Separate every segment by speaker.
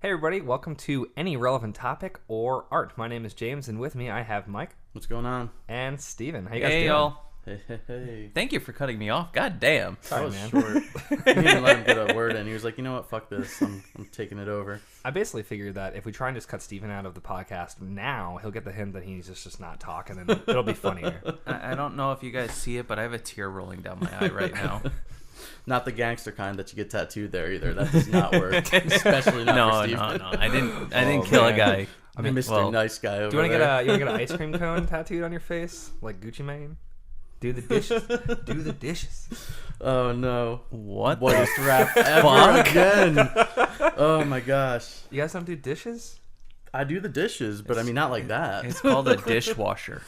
Speaker 1: Hey everybody, welcome to Any Relevant Topic or Art. My name is James, and with me I have Mike.
Speaker 2: What's going on?
Speaker 1: And Steven. How you guys
Speaker 3: Hey,
Speaker 1: doing?
Speaker 3: y'all.
Speaker 2: Hey.
Speaker 3: Thank you for cutting me off. God damn.
Speaker 1: Sorry,
Speaker 2: That was
Speaker 1: man.
Speaker 2: short. He didn't let him get a word in. He was like, you know what? Fuck this. I'm taking it over.
Speaker 1: I basically figured that if we try and just cut Steven out of the podcast now, he'll get the hint that he's just not talking, and it'll be funnier.
Speaker 3: I don't know if you guys see it, but I have a tear rolling down my eye right now.
Speaker 2: Not the gangster kind that you get tattooed there either. That does not work. Especially not for Steven.
Speaker 3: No. I didn't kill
Speaker 1: man.
Speaker 3: a guy.
Speaker 2: I mean, Mr. Nice Guy over
Speaker 1: Do you want to
Speaker 2: there.
Speaker 1: get an ice cream cone tattooed on your face, like Gucci Mane? Do the dishes. Do the dishes.
Speaker 2: Oh, no.
Speaker 3: What?
Speaker 2: Worst rap ever again. Oh, my gosh.
Speaker 1: You guys don't do dishes?
Speaker 2: I do the dishes, but I mean, not like that.
Speaker 3: It's called a dishwasher.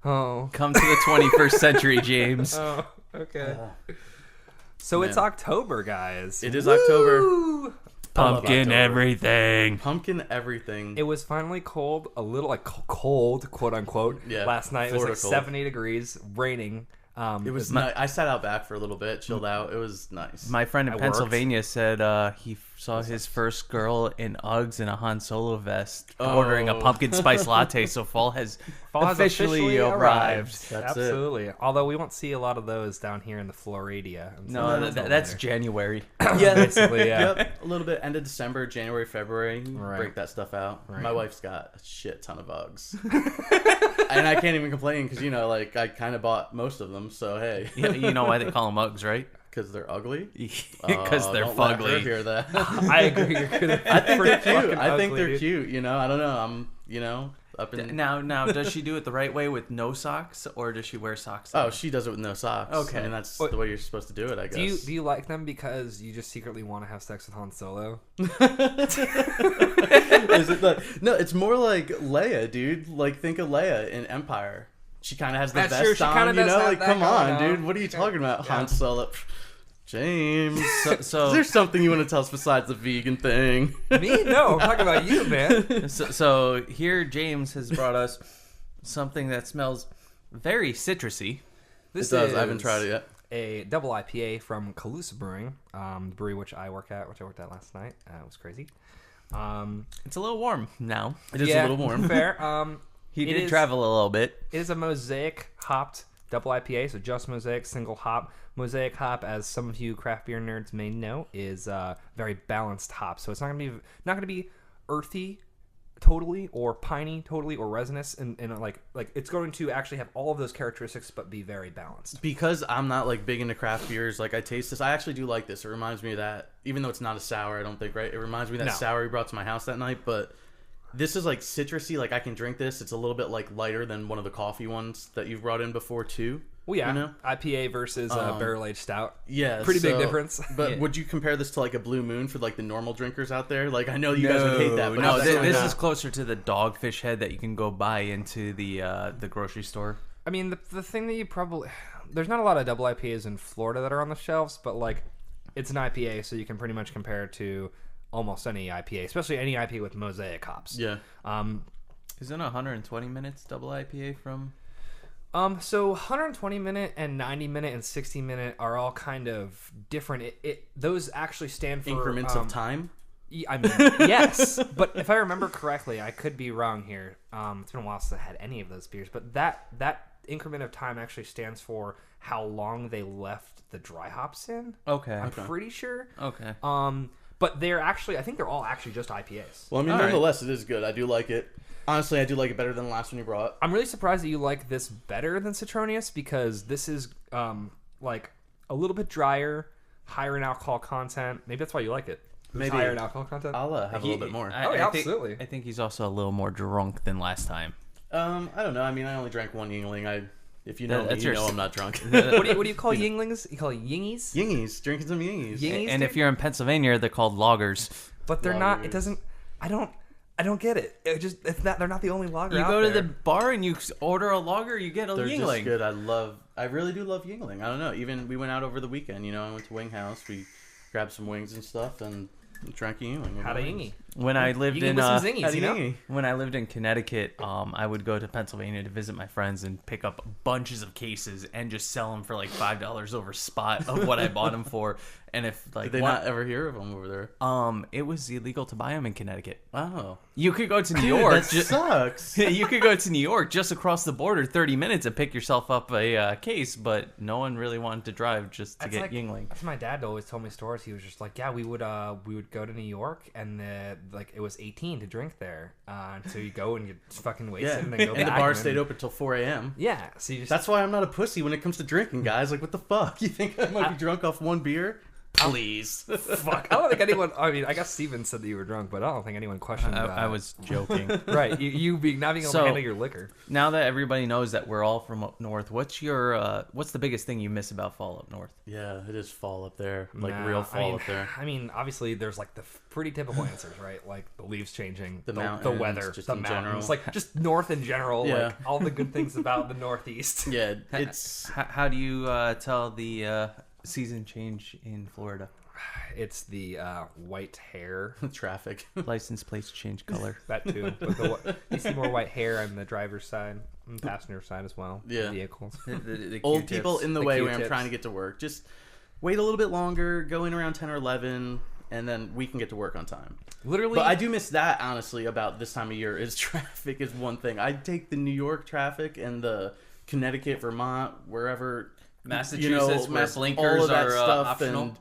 Speaker 1: Oh.
Speaker 3: Come to the 21st century, James.
Speaker 1: Oh, okay. So
Speaker 2: Man.
Speaker 1: it's October, guys.
Speaker 2: It is October.
Speaker 1: Woo!
Speaker 3: Pumpkin
Speaker 2: October.
Speaker 3: everything.
Speaker 2: Pumpkin everything.
Speaker 1: It was finally cold, a little like cold, quote unquote.
Speaker 2: Yeah,
Speaker 1: Last night it was
Speaker 2: Florida
Speaker 1: like
Speaker 2: cold.
Speaker 1: 70 degrees, raining.
Speaker 2: It was nice. I sat out back for a little bit, chilled out. It was nice.
Speaker 3: My friend in
Speaker 1: I
Speaker 3: Pennsylvania said he saw his first girl in Uggs and a Han Solo vest ordering a pumpkin spice latte, so fall has officially arrived.
Speaker 2: That's it.
Speaker 1: Absolutely. Although we won't see a lot of those down here in the Floridia.
Speaker 3: No, that's January.
Speaker 2: Yeah,
Speaker 1: basically, yeah.
Speaker 2: Yep, a little bit. End of December, January, February.
Speaker 1: Right.
Speaker 2: Break that stuff out.
Speaker 1: Right.
Speaker 2: My wife's got a shit ton of Uggs, and I can't even complain because like I kind of bought most of them. So hey,
Speaker 3: You know why they call them Uggs, right?
Speaker 2: because they're ugly.
Speaker 3: Because they're
Speaker 2: don't let her
Speaker 3: fugly.
Speaker 2: hear that.
Speaker 1: I agree. You're good.
Speaker 2: I think they're cute.
Speaker 1: Fucking
Speaker 2: I think
Speaker 1: ugly,
Speaker 2: they're
Speaker 1: dude.
Speaker 2: cute. You know, I don't know. I'm up in.
Speaker 3: Now, does she do it the right way with no socks, or does she wear socks?
Speaker 2: Oh, she does it with no socks.
Speaker 3: Okay.
Speaker 2: I mean that's
Speaker 1: What-
Speaker 2: the way you're supposed to do it. I guess.
Speaker 1: Do you like them because you just secretly want to have sex with Han Solo?
Speaker 2: Is it no, it's more like Leia, dude. Like think of Leia in Empire. She kind of has the
Speaker 1: That's
Speaker 2: vest
Speaker 1: true, she
Speaker 2: on,
Speaker 1: kinda
Speaker 2: you
Speaker 1: does
Speaker 2: know.
Speaker 1: have
Speaker 2: Like,
Speaker 1: that
Speaker 2: come
Speaker 1: going
Speaker 2: on,
Speaker 1: on.
Speaker 2: dude. What are you talking about,
Speaker 1: Yeah.
Speaker 2: Han Solo? James,
Speaker 3: So-
Speaker 2: is there something you want to tell us besides the vegan thing?
Speaker 1: Me? No, I'm talking about you, man.
Speaker 3: So here James has brought us something that smells very citrusy.
Speaker 1: This
Speaker 2: It does.
Speaker 1: is
Speaker 2: I haven't tried it yet.
Speaker 1: a double IPA from Calusa Brewing, the brewery which I worked at last night. It was crazy.
Speaker 3: It's a little warm now.
Speaker 2: It is a little warm.
Speaker 1: Fair.
Speaker 3: He
Speaker 1: It
Speaker 3: did
Speaker 1: is-
Speaker 3: travel a little bit.
Speaker 1: It is a Mosaic hopped double IPA, so just Mosaic, single hop. Mosaic hop, as some of you craft beer nerds may know, is very balanced hop. So it's not gonna be earthy totally, or piney totally, or resinous, and like it's going to actually have all of those characteristics, but be very balanced.
Speaker 2: Because I'm not like big into craft beers, like I taste this. I actually do like this. It reminds me of that, even though it's not a sour. I don't think, right? It reminds me of that
Speaker 1: No.
Speaker 2: sour you brought to my house that night, but. This is like citrusy, like I can drink this. It's a little bit like lighter than one of the coffee ones that you've brought in before too.
Speaker 1: Well, yeah,
Speaker 2: You know?
Speaker 1: IPA versus barrel aged stout.
Speaker 2: Yeah,
Speaker 1: Pretty big
Speaker 2: so-
Speaker 1: difference.
Speaker 2: But
Speaker 3: Yeah.
Speaker 2: would you compare this to like a Blue Moon for like the normal drinkers out there? Like I know you guys would hate that, but
Speaker 3: no,
Speaker 2: how's that going
Speaker 3: this
Speaker 2: down?
Speaker 3: is closer to the Dogfish Head that you can go buy into the grocery store.
Speaker 1: I mean, the thing that you probably... There's not a lot of double IPAs in Florida that are on the shelves, but, like, it's an IPA, so you can pretty much compare it to almost any IPA, especially any IPA with Mosaic hops.
Speaker 2: Yeah,
Speaker 3: Isn't 120 minutes double IPA from?
Speaker 1: So 120 minute and 90 minute and 60 minute are all kind of different. Those actually stand for...
Speaker 2: increments of time.
Speaker 1: I mean, yes, but if I remember correctly, I could be wrong here. It's been a while since I had any of those beers, but that increment of time actually stands for how long they left the dry hops in.
Speaker 3: Okay.
Speaker 1: I'm pretty sure.
Speaker 3: Okay.
Speaker 1: But they're actually, I think they're all actually just IPAs.
Speaker 2: Well, I mean,
Speaker 3: All right.
Speaker 2: nonetheless, it is good. I do like it. Honestly, I do like it better than the last one you brought.
Speaker 1: I'm really surprised that you like this better than Citronius, because this is like a little bit drier, higher in alcohol content. Maybe that's why you like it. It's
Speaker 2: Maybe.
Speaker 1: higher in alcohol content.
Speaker 2: I'll have a little bit more.
Speaker 1: Oh, yeah, absolutely.
Speaker 3: I think he's also a little more drunk than last time.
Speaker 2: I don't know. I mean, I only drank one Yingling. If you know me,
Speaker 3: That's
Speaker 2: you
Speaker 3: your-
Speaker 2: know I'm not drunk.
Speaker 1: What do you call Yinglings? You call it Yingies?
Speaker 2: Yingies, drinking some Yingies.
Speaker 1: Yingies,
Speaker 3: And
Speaker 1: dude?
Speaker 3: if you're in Pennsylvania, they're called loggers.
Speaker 1: But they're not. It
Speaker 2: Lagers.
Speaker 1: doesn't. I don't get it. It's not. They're not the only lager
Speaker 3: You
Speaker 1: out
Speaker 3: go to
Speaker 1: there.
Speaker 3: the bar and you order a lager, you get a
Speaker 2: They're just
Speaker 3: Yingling.
Speaker 2: good. I really do love Yingling. I don't know. Even we went out over the weekend. You know, I went to Wing House. We grabbed some wings and stuff and drank a Yingling.
Speaker 1: Had a Yingy.
Speaker 3: When I lived
Speaker 1: You can
Speaker 3: in
Speaker 1: get some zingies, you know?
Speaker 3: when I lived in Connecticut, I would go to Pennsylvania to visit my friends and pick up bunches of cases and just sell them for like $5 over spot of what I bought them for. And if like
Speaker 2: Did they not ever hear of them over there?
Speaker 3: it was illegal to buy them in Connecticut.
Speaker 2: Oh,
Speaker 3: You could go to New York.
Speaker 2: that sucks.
Speaker 3: You could go to New York just across the border, 30 minutes, and pick yourself up a case. But no one really wanted to drive just to get Yingling.
Speaker 1: That's my dad always told me stories. He was just like, yeah, we would go to New York, and like it was 18 to drink there. So you go and you fucking wasted, and then go back.
Speaker 2: And the bar stayed open till 4 a.m.
Speaker 1: Yeah, so you just
Speaker 2: That's why I'm not a pussy when it comes to drinking, guys. Like, what the fuck? You think I might be drunk off one beer? Please.
Speaker 1: fuck. I don't think anyone. I mean, I guess Steven said that you were drunk, but I don't think anyone questioned.
Speaker 3: I was joking.
Speaker 1: Right, you being not being able to handle your liquor.
Speaker 3: Now that everybody knows that we're all from up north, what's the biggest thing you miss about fall up north?
Speaker 2: Yeah, it is fall up there. Like,
Speaker 1: Nah,
Speaker 2: real fall
Speaker 1: I mean,
Speaker 2: up there.
Speaker 1: I mean, obviously, there's like the pretty typical answers, right? Like the leaves changing, the
Speaker 2: mountains,
Speaker 1: weather,
Speaker 2: just
Speaker 1: the
Speaker 2: in
Speaker 1: mountains,
Speaker 2: general.
Speaker 1: like just north in general.
Speaker 2: Yeah.
Speaker 1: Like all the good things about the Northeast.
Speaker 2: Yeah, it's...
Speaker 3: How do you tell the season change in Florida?
Speaker 1: It's the white hair.
Speaker 2: traffic.
Speaker 3: License plates change color.
Speaker 1: That too. But you see more white hair on the driver's side and passenger side as well.
Speaker 2: Yeah.
Speaker 1: Vehicles.
Speaker 3: The
Speaker 2: Old
Speaker 3: Q-tips.
Speaker 2: people in the
Speaker 1: The
Speaker 2: way when I'm
Speaker 1: Q-tips.
Speaker 2: trying to get to work. Just wait a little bit longer, go in around 10 or 11, and then we can get to work on time.
Speaker 1: Literally.
Speaker 2: But I do miss that, honestly, about this time of year, is traffic is one thing. I take the New York traffic and the Connecticut, Vermont, wherever...
Speaker 3: Massachusetts, where
Speaker 2: all
Speaker 3: blinkers
Speaker 2: of that
Speaker 3: are
Speaker 2: stuff
Speaker 3: optional.
Speaker 2: and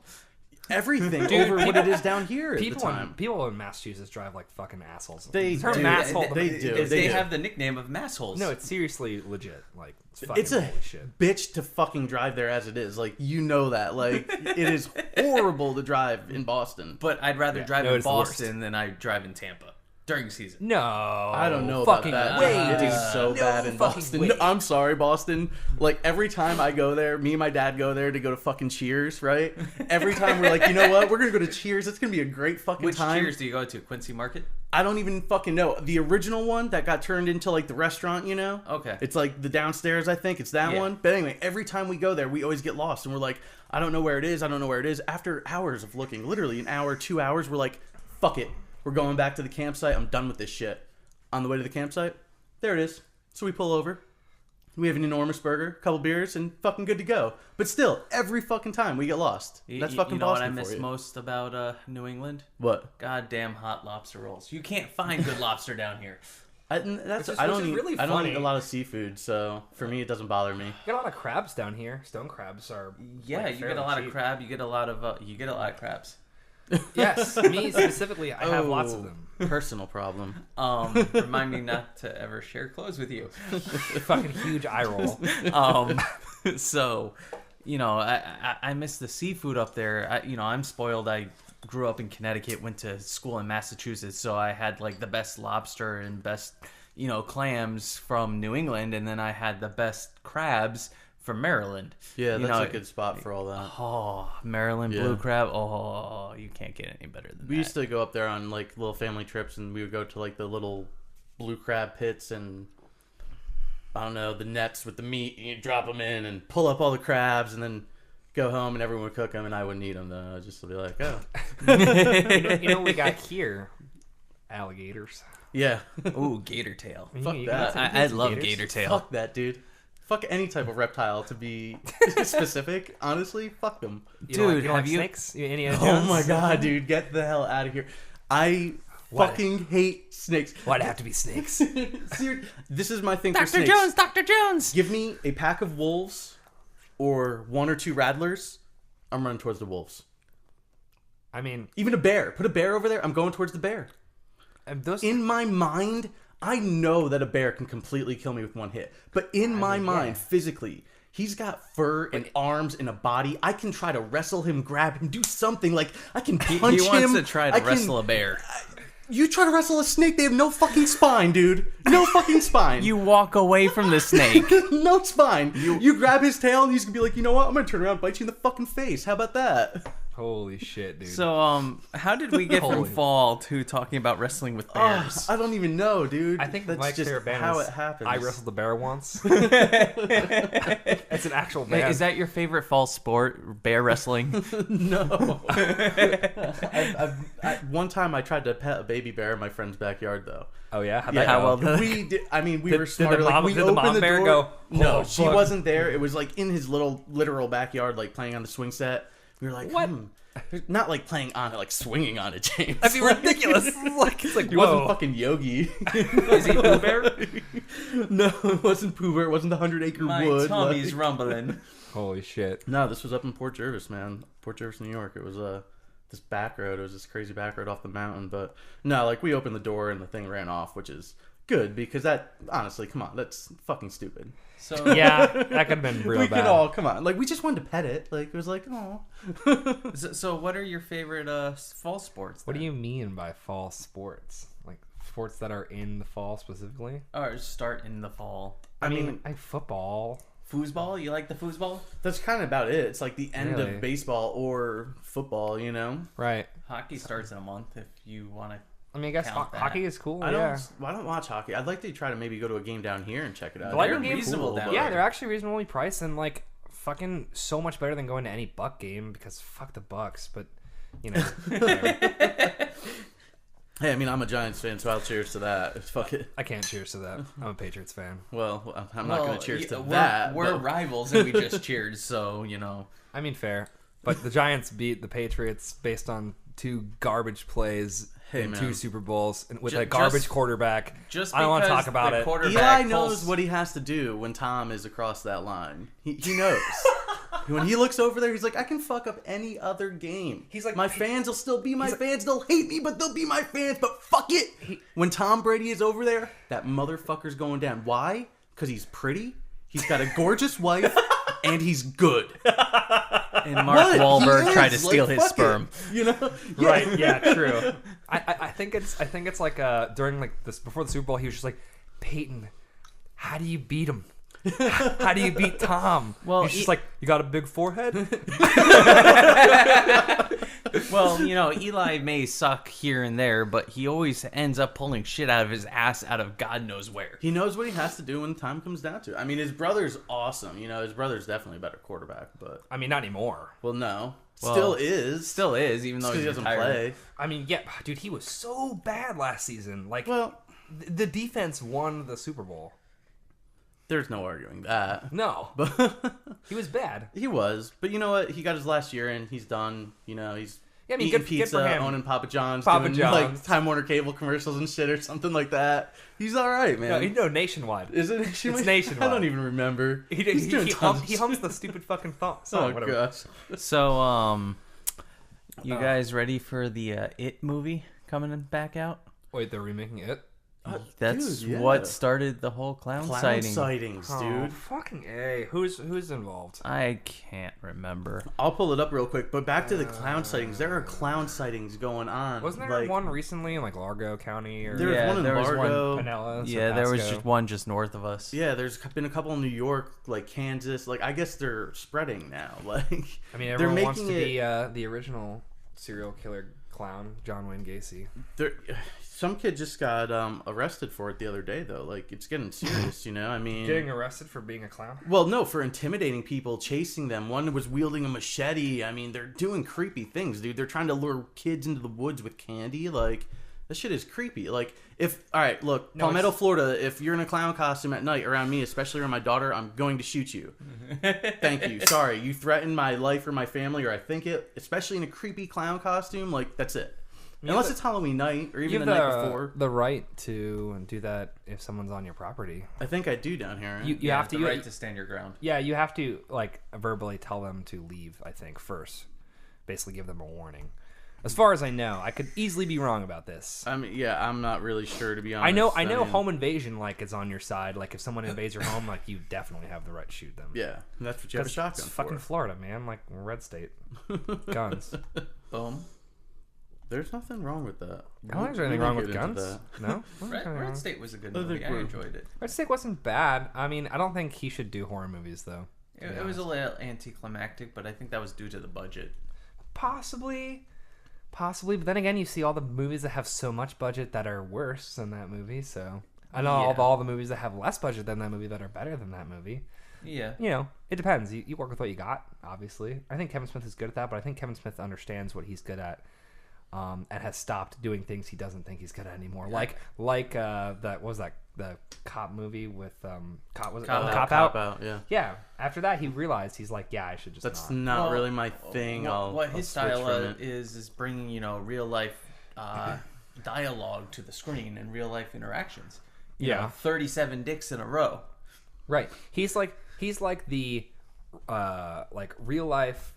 Speaker 2: everything over what it is down here at the
Speaker 1: people
Speaker 2: time.
Speaker 1: people in Massachusetts drive like fucking assholes.
Speaker 2: They
Speaker 1: The term
Speaker 2: do.
Speaker 1: masshole-
Speaker 2: They do.
Speaker 3: They have the nickname of massholes.
Speaker 1: No, it's seriously legit. Like it's fucking
Speaker 2: It's a
Speaker 1: holy shit.
Speaker 2: bitch to fucking drive there as it is. Like, you know that. Like, it is horrible to drive in Boston.
Speaker 3: But I'd rather drive
Speaker 1: no,
Speaker 3: in
Speaker 1: it's the worst.
Speaker 3: Boston than I drive in Tampa during season.
Speaker 1: No,
Speaker 2: I don't know about
Speaker 1: fucking
Speaker 2: that.
Speaker 1: way,
Speaker 2: It
Speaker 1: dude.
Speaker 2: is so
Speaker 1: No
Speaker 2: bad in
Speaker 1: fucking
Speaker 2: Boston.
Speaker 1: way.
Speaker 2: No, I'm sorry, Boston. Like, every time I go there, me and my dad go there to go to fucking Cheers, right? Every time we're like, you know what? We're going to go to Cheers. It's going to be a great fucking
Speaker 3: Which
Speaker 2: time.
Speaker 3: Cheers do you go to? Quincy Market?
Speaker 2: I don't even fucking know. The original one that got turned into, like, the restaurant, you know?
Speaker 3: Okay.
Speaker 2: It's, like, the downstairs, I think. It's that
Speaker 3: Yeah.
Speaker 2: one. But anyway, every time we go there, we always get lost. And we're like, I don't know where it is. I don't know where it is. After hours of looking, literally an hour, 2 hours, we're like, fuck it. We're going back to the campsite. I'm done with this shit. On the way to the campsite, there it is. So we pull over. We have an enormous burger, a couple beers, and fucking good to go. But still, every fucking time we get lost. That's fucking
Speaker 3: you know
Speaker 2: Boston
Speaker 3: what I
Speaker 2: for
Speaker 3: miss
Speaker 2: you.
Speaker 3: most about New England?
Speaker 2: What?
Speaker 3: Goddamn hot lobster rolls. You can't find good lobster down here.
Speaker 2: I
Speaker 1: Which is
Speaker 2: don't eat.
Speaker 1: really
Speaker 2: I don't
Speaker 1: funny.
Speaker 2: eat a lot of seafood, so for me it doesn't bother me.
Speaker 1: You get a lot of crabs down here. Stone crabs are
Speaker 3: Yeah,
Speaker 1: like,
Speaker 3: you get
Speaker 1: fairly
Speaker 3: a lot
Speaker 1: cheap.
Speaker 3: of crab. You get a lot of crabs.
Speaker 1: Yes, me specifically, I have lots of them.
Speaker 2: Personal problem.
Speaker 3: Remind me not to ever share clothes with you.
Speaker 1: Fucking huge eye roll.
Speaker 3: So, you know, I miss the seafood up there. I'm spoiled. I grew up in Connecticut, went to school in Massachusetts, so I had like the best lobster and best, clams from New England, and then I had the best crabs from Maryland.
Speaker 2: Yeah,
Speaker 3: You
Speaker 2: that's
Speaker 3: know,
Speaker 2: a good spot for all that.
Speaker 3: Oh, Maryland
Speaker 2: Yeah.
Speaker 3: blue crab. Oh, you can't get any better than
Speaker 2: We
Speaker 3: that.
Speaker 2: used to go up there on like little family trips, and we would go to like the little blue crab pits and I don't know, the nets with the meat, and you drop them in and pull up all the crabs, and then go home and everyone would cook them, and I wouldn't eat them though. I'd just be like, oh,
Speaker 1: You know what we got here? Alligators.
Speaker 2: yeah,
Speaker 3: Ooh, gator tail.
Speaker 2: Fuck
Speaker 1: You
Speaker 2: that.
Speaker 1: got some-
Speaker 3: I
Speaker 1: some
Speaker 3: love
Speaker 1: gators?
Speaker 3: gator tail.
Speaker 2: fuck that, dude. Fuck any type of reptile to be specific. Honestly, fuck them.
Speaker 1: You don't
Speaker 3: Dude,
Speaker 1: like, you don't
Speaker 3: have
Speaker 1: like
Speaker 3: you-
Speaker 1: snakes? Indiana
Speaker 2: Oh
Speaker 1: Jones?
Speaker 2: my god, dude, get the hell out of here. I
Speaker 1: What?
Speaker 2: fucking hate snakes.
Speaker 1: Why'd it have to be snakes?
Speaker 2: This is my thing for
Speaker 3: Dr.
Speaker 2: snakes.
Speaker 3: Jones, Dr. Jones.
Speaker 2: Give me a pack of wolves or one or two rattlers. I'm running towards the wolves.
Speaker 1: I mean,
Speaker 2: Even a bear. Put a bear over there. I'm going towards the bear.
Speaker 1: those.
Speaker 2: In my mind, I know that a bear can completely kill me with one hit. But in my mind,
Speaker 1: yeah.
Speaker 2: physically, he's got fur and arms and a body. I can try to wrestle him, grab him, do something. Like, I can punch
Speaker 3: He
Speaker 2: him.
Speaker 3: wants to try to
Speaker 2: I can-
Speaker 3: wrestle a bear.
Speaker 2: You try to wrestle a snake, they have no fucking spine, dude. No fucking spine.
Speaker 3: You walk away from the snake.
Speaker 2: No spine. You grab his tail and he's gonna be like, you know what? I'm gonna turn around and bite you in the fucking face. How about that?
Speaker 1: Holy shit, dude.
Speaker 3: So, how did we get from
Speaker 1: Holy.
Speaker 3: fall to talking about wrestling with bears?
Speaker 2: I don't even know, dude.
Speaker 1: I think
Speaker 2: that's
Speaker 1: Mike's
Speaker 2: just
Speaker 1: favorite band
Speaker 2: how
Speaker 1: is
Speaker 2: it happens.
Speaker 1: I wrestled a bear once. It's an actual band.
Speaker 3: Is that your favorite fall sport, bear wrestling?
Speaker 2: No. One time I tried to pet a baby bear in my friend's backyard, though.
Speaker 1: Oh yeah? How'd
Speaker 2: Yeah,
Speaker 1: that go?
Speaker 3: well,
Speaker 2: we did. I mean, we
Speaker 1: Did-
Speaker 2: were
Speaker 1: did the
Speaker 2: smart. Like,
Speaker 1: mom-
Speaker 2: we
Speaker 1: did the
Speaker 2: opened
Speaker 1: mom
Speaker 2: the
Speaker 1: bear
Speaker 2: door.
Speaker 1: go,
Speaker 2: No,
Speaker 1: "Oh,
Speaker 2: she
Speaker 1: fuck."
Speaker 2: wasn't there. It was like in his literal backyard, like playing on the swing set. We were like,
Speaker 1: What?
Speaker 2: Not like playing on it, like swinging on it, James.
Speaker 1: That'd be ridiculous. It's like,
Speaker 2: He wasn't
Speaker 1: whoa.
Speaker 2: fucking Yogi.
Speaker 1: Is he Pooh Bear?
Speaker 2: No, it wasn't Pooh Bear. It wasn't the 100-acre
Speaker 3: My
Speaker 2: wood.
Speaker 3: tummy's
Speaker 2: like-
Speaker 3: rumbling.
Speaker 1: Holy shit.
Speaker 2: No, this was up in Port Jervis, man. Port Jervis, New York. It was this back road. It was this crazy back road off the mountain. But no, like we opened the door and the thing ran off, which is good because that honestly, come on, that's fucking stupid.
Speaker 3: So
Speaker 1: Yeah, that could have been real
Speaker 2: We
Speaker 1: bad.
Speaker 2: could all come on. Like we just wanted to pet it. Like it was like, oh.
Speaker 3: so what are your favorite fall sports?
Speaker 1: What do
Speaker 3: then?
Speaker 1: you mean by fall sports? Like sports that are in the fall specifically?
Speaker 3: Or start in the fall.
Speaker 2: I mean,
Speaker 1: football.
Speaker 3: Foosball? You like the foosball?
Speaker 2: that's kind of about it. It's like the end
Speaker 1: Really?
Speaker 2: of baseball or football, you know.
Speaker 1: Right.
Speaker 3: Hockey starts in a month if you want to.
Speaker 1: I mean, I guess
Speaker 3: Count that.
Speaker 1: hockey is cool.
Speaker 2: I
Speaker 1: yeah.
Speaker 2: don't watch hockey. I'd like to try to maybe go to a game down here and check it out.
Speaker 1: The Lightning
Speaker 3: They're
Speaker 1: game's
Speaker 3: reasonable
Speaker 2: cool,
Speaker 3: down
Speaker 2: but-
Speaker 1: Yeah,
Speaker 3: there.
Speaker 1: they're actually reasonably priced and like fucking so much better than going to any Buck game because fuck the Bucks. But you know, whatever.
Speaker 2: Hey, I mean, I'm a Giants fan, so I'll cheers to that. Fuck it.
Speaker 1: I can't cheers to that. I'm a Patriots fan.
Speaker 2: Well, I'm not going to cheers to
Speaker 3: we're,
Speaker 2: that.
Speaker 3: We're
Speaker 2: but-
Speaker 3: rivals and we just cheered, so you know.
Speaker 1: I mean, fair. But the Giants beat the Patriots based on 2 garbage plays
Speaker 2: Hey,
Speaker 1: in
Speaker 2: man.
Speaker 1: 2 Super Bowls and with
Speaker 3: Ju-
Speaker 1: a garbage
Speaker 3: just-
Speaker 1: quarterback.
Speaker 3: Just
Speaker 1: I don't want to
Speaker 3: because
Speaker 1: talk about
Speaker 3: the
Speaker 1: it.
Speaker 3: quarterback
Speaker 2: Eli knows
Speaker 3: pulls-
Speaker 2: what he has to do when Tom is across that line. He knows. When he looks over there, he's like, I can fuck up any other game.
Speaker 1: He's like-
Speaker 2: my fans will still be my fans. They'll hate me, but they'll be my fans. But fuck it. When Tom Brady is over there, that motherfucker's going down. Why? Because he's pretty. He's got a gorgeous wife, and he's good.
Speaker 3: And Mark
Speaker 2: What?
Speaker 3: Wahlberg
Speaker 2: He
Speaker 3: tried to
Speaker 2: is,
Speaker 3: steal
Speaker 2: like,
Speaker 3: his
Speaker 2: fuck
Speaker 3: sperm.
Speaker 2: it, you know?
Speaker 1: Right? Yeah, true. I think it's like during like this before the Super Bowl, he was just like, Peyton, how do you beat him? How do you beat Tom?
Speaker 3: Well,
Speaker 1: he's just like, you got a big forehead.
Speaker 3: Well, you know, Eli may suck here and there, but he always ends up pulling shit out of his ass out of God knows where.
Speaker 2: He knows what he has to do when time comes down to it. I mean, his brother's awesome. You know, his brother's definitely a better quarterback, but...
Speaker 1: I mean, not anymore.
Speaker 2: Well, no.
Speaker 3: Well,
Speaker 2: Still is.
Speaker 3: Still is, even though
Speaker 2: because
Speaker 3: he's
Speaker 2: he doesn't
Speaker 3: retired.
Speaker 2: play.
Speaker 1: I mean, yeah, dude, he was so bad last season. Like,
Speaker 2: Well,
Speaker 1: the defense won the Super Bowl.
Speaker 2: there's no arguing that.
Speaker 1: No,
Speaker 2: But
Speaker 1: he was bad.
Speaker 2: he was. But you know what? He got his last year in. He's done. You know, he's
Speaker 1: Yeah, I mean,
Speaker 2: eating
Speaker 1: good
Speaker 2: pizza,
Speaker 1: for him.
Speaker 2: owning Papa John's,
Speaker 1: Papa
Speaker 2: doing like
Speaker 1: John's.
Speaker 2: Time Warner Cable commercials and shit or something like that. He's all right, man.
Speaker 1: No, nationwide.
Speaker 2: Is it nationwide?
Speaker 1: It's nationwide.
Speaker 2: I don't even remember.
Speaker 1: He
Speaker 2: doing tons of
Speaker 1: hums the stupid fucking song.
Speaker 2: Oh
Speaker 1: whatever.
Speaker 2: gosh.
Speaker 3: So, you guys ready for the It movie coming back out?
Speaker 1: Wait, they're remaking it?
Speaker 3: That's
Speaker 2: dude, yeah.
Speaker 3: what started the whole clown sighting.
Speaker 2: sightings,
Speaker 1: Oh,
Speaker 2: dude.
Speaker 1: fucking A. Who's involved?
Speaker 3: I can't remember.
Speaker 2: I'll pull it up real quick. But back to the clown sightings. There are clown sightings going on.
Speaker 1: Wasn't there
Speaker 2: like,
Speaker 1: one recently in like Largo County or
Speaker 2: There was
Speaker 3: Yeah,
Speaker 2: one in
Speaker 3: there was one-
Speaker 2: Largo.
Speaker 1: Pinella?
Speaker 3: Yeah, there was
Speaker 1: Pasco?
Speaker 3: just one just north of us.
Speaker 2: Yeah, there's been a couple in New York, like Kansas. Like I guess they're spreading now. Like
Speaker 1: I mean,
Speaker 2: they're
Speaker 1: everyone wants to
Speaker 2: making
Speaker 1: be the original serial killer clown, John Wayne Gacy.
Speaker 2: some kid just got arrested for it the other day though. Like it's getting serious, you know. I mean,
Speaker 1: Getting arrested for being a clown?
Speaker 2: well, no, for intimidating people, chasing them. One was wielding a machete. I mean, they're doing creepy things, dude. They're trying to lure kids into the woods with candy. Like this shit is creepy. Like if all right, look,
Speaker 1: No,
Speaker 2: Palmetto,
Speaker 1: it's-
Speaker 2: Florida. If you're in a clown costume at night around me, especially around my daughter, I'm going to shoot you. Thank you. Sorry, you threatened my life or my family, or I think it. Especially in a creepy clown costume, like that's it. Unless it's Halloween night or even
Speaker 1: You
Speaker 2: the
Speaker 1: have
Speaker 2: night before.
Speaker 1: the right to do that if someone's on your property.
Speaker 2: I think I do down here. Right?
Speaker 1: You have to.
Speaker 3: the right to stand your ground.
Speaker 1: Yeah, you have to like verbally tell them to leave. I think first, basically give them a warning. As far as I know, I could easily be wrong about this.
Speaker 2: I mean, yeah, I'm not really sure to be honest.
Speaker 1: I know.
Speaker 2: mean,
Speaker 1: Home invasion like is on your side. Like if someone invades your home, like you definitely have the right to shoot them.
Speaker 2: Yeah, that's what you have a
Speaker 1: 'Cause
Speaker 2: shotgun
Speaker 1: it's fucking
Speaker 2: for.
Speaker 1: Florida, man. Like red state, guns.
Speaker 3: Boom.
Speaker 2: There's nothing wrong with that.
Speaker 1: I don't think there's anything
Speaker 2: We
Speaker 1: wrong
Speaker 2: don't
Speaker 1: with
Speaker 2: get into
Speaker 1: guns.
Speaker 2: that.
Speaker 1: No, I don't think
Speaker 3: Red,
Speaker 1: anything
Speaker 3: Red
Speaker 1: wrong.
Speaker 3: State was a good
Speaker 2: I
Speaker 3: movie.
Speaker 2: think
Speaker 3: I
Speaker 2: we're-
Speaker 3: enjoyed it.
Speaker 1: Red State wasn't bad. I mean, I don't think he should do horror movies though.
Speaker 3: It was a little anticlimactic, but I think that was due to the budget.
Speaker 1: Possibly, but then again, you see all the movies that have so much budget that are worse than that movie. So I know all the movies that have less budget than that movie that are better than that movie.
Speaker 3: Yeah.
Speaker 1: You know, it depends. You work with what you got, obviously. I think Kevin Smith is good at that, but I think Kevin Smith understands what he's good at, and has stopped doing things he doesn't think he's good at anymore. Like that was that the cop movie with Cop Out.
Speaker 2: Yeah.
Speaker 1: Yeah. After that, he realized he's like, yeah, I should just.
Speaker 2: That's not really my thing.
Speaker 3: What his style
Speaker 2: it.
Speaker 3: is bringing real life dialogue to the screen and real life interactions. You know, 37 dicks in a row.
Speaker 1: Right. He's like the like real life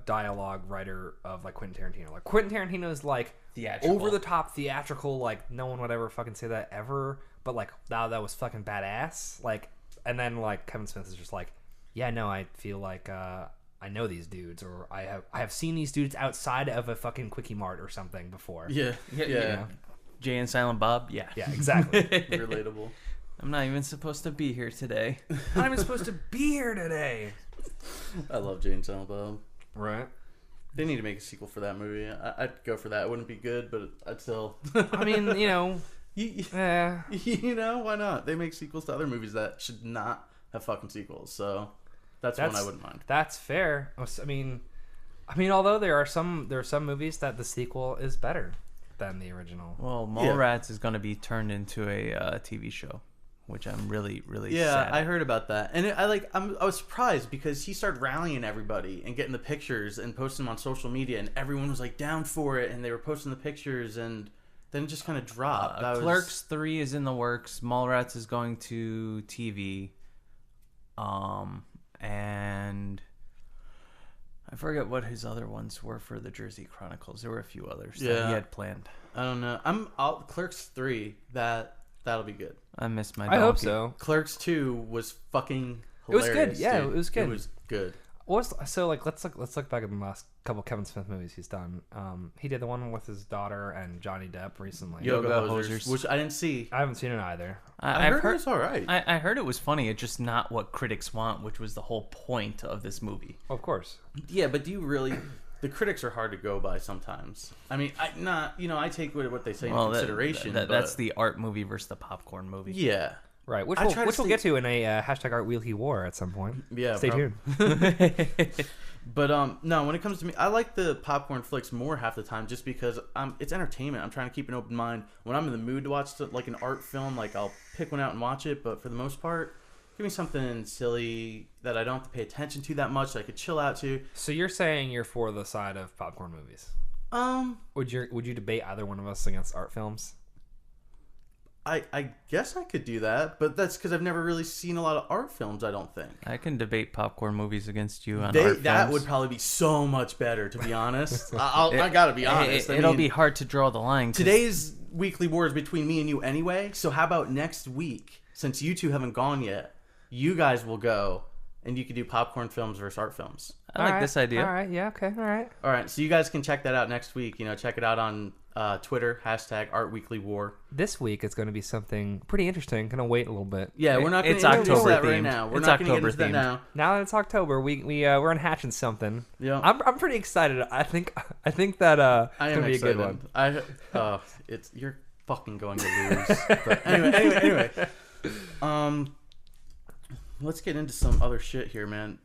Speaker 1: dialogue writer of like Quentin Tarantino. Like Quentin Tarantino's like
Speaker 3: Theatrical.
Speaker 1: over the top theatrical. Like no one would ever fucking say that ever. But like wow, that was fucking badass. Like and then like Kevin Smith is just like, yeah, no, I feel like I know these dudes, or I have seen these dudes outside of a fucking Quickie Mart or something before.
Speaker 2: Yeah.
Speaker 1: You know?
Speaker 3: Jay and Silent Bob. Yeah.
Speaker 1: Yeah, exactly.
Speaker 2: Relatable.
Speaker 3: I'm not even supposed to be here today.
Speaker 1: I'm not even supposed to be here today.
Speaker 2: I love Jay and Silent Bob.
Speaker 1: Right.
Speaker 2: They need to make a sequel for that movie. I'd go for that. It wouldn't be good, but I'd still.
Speaker 1: I mean, you know.
Speaker 2: You know, why not? They make sequels to other movies that should not have fucking sequels. So that's one I wouldn't mind.
Speaker 1: That's fair. I mean, although there are some movies that the sequel is better than the original.
Speaker 3: Well, Mallrats is going to be turned into a TV show, which I'm really sad
Speaker 2: I
Speaker 3: at.
Speaker 2: heard about that, and I was surprised because he started rallying everybody and getting the pictures and posting them on social media, and everyone was like down for it, and they were posting the pictures, and then it just kind of dropped.
Speaker 3: Clerks 3 is in the works. Mallrats is going to TV, and I forget what his other ones were for the Jersey Chronicles. There were a few others that he had planned.
Speaker 2: I don't know. Clerks 3 that'll be good.
Speaker 3: I miss my donkey.
Speaker 1: I hope so.
Speaker 2: Clerks 2 was fucking hilarious.
Speaker 1: It was good. Yeah,
Speaker 2: dude.
Speaker 1: it was good.
Speaker 2: It was good.
Speaker 1: So like let's look back at the last couple Kevin Smith movies he's done. He did the one with his daughter and Johnny Depp recently.
Speaker 2: Yoga
Speaker 3: Hosers.
Speaker 2: Hosers, which I didn't see.
Speaker 1: I haven't seen it either.
Speaker 2: I heard it was all right.
Speaker 3: I heard it was funny. It's just not what critics want, which was the whole point of this movie.
Speaker 1: Of course.
Speaker 2: Yeah, but do you really? The critics are hard to go by sometimes. I mean, I take what they say into consideration.
Speaker 3: That's the art movie versus the popcorn movie.
Speaker 2: Yeah.
Speaker 1: Right, which we'll get to in a hashtag artweeklywar at some point.
Speaker 2: Yeah,
Speaker 1: stay tuned.
Speaker 2: But no, when it comes to me, I like the popcorn flicks more half the time, just because it's entertainment. I'm trying to keep an open mind. When I'm in the mood to watch like an art film, like I'll pick one out and watch it. But for the most part, give me something silly that I don't have to pay attention to that much, that I could chill out to.
Speaker 1: So you're saying you're for the side of popcorn movies? Would you debate either one of us against art films?
Speaker 2: I guess I could do that, but that's because I've never really seen a lot of art films, I don't think.
Speaker 3: I can debate popcorn movies against you on art films.
Speaker 2: That would probably be so much better, to be honest. I gotta be honest.
Speaker 3: It'll be hard to draw the line.
Speaker 2: Today's weekly war is between me and you anyway, so how about next week, since you two haven't gone yet, you guys will go, and you can do popcorn films versus art films.
Speaker 3: I like this idea.
Speaker 1: All right, yeah, okay, all right.
Speaker 2: All right, so you guys can check that out next week. Check it out on Twitter, hashtag artweeklywar.
Speaker 1: This week it's going to be something pretty interesting. Gonna wait a little bit.
Speaker 2: Yeah, we're not going to introduce that right now. We're not going to get into that now.
Speaker 1: Now that it's October, we're unhatching something.
Speaker 2: Yeah,
Speaker 1: I'm pretty excited. I think that it's going to be
Speaker 2: excited.
Speaker 1: a good one.
Speaker 2: You're fucking going to lose. But anyway. Let's get into some other shit here, man.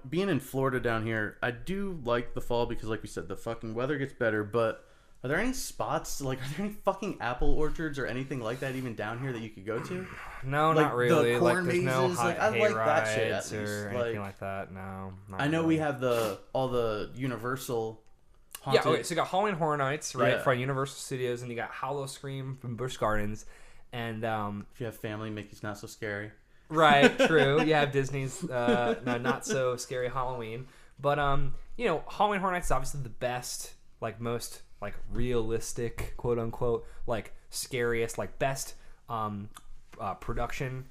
Speaker 2: Being in Florida down here, I do like the fall because, like we said, the fucking weather gets better. But are there any spots, are there any fucking apple orchards or anything like that even down here that you could go to?
Speaker 1: No, not really.
Speaker 2: The corn
Speaker 1: there's no
Speaker 2: mazes,
Speaker 1: high
Speaker 2: I like that shit at
Speaker 1: rides or
Speaker 2: least.
Speaker 1: anything like that. No,
Speaker 2: I know
Speaker 1: really.
Speaker 2: we have all the Universal haunted...
Speaker 1: Yeah, okay, so you got Halloween Horror Nights, right,
Speaker 2: Yeah.
Speaker 1: from Universal Studios, and you got Hollow Scream from Busch Gardens, and
Speaker 2: If you have family, Mickey's Not So Scary.
Speaker 1: right, true. You have Disney's not so scary Halloween, but Halloween Horror Nights is obviously the best, most realistic, quote unquote, scariest, best production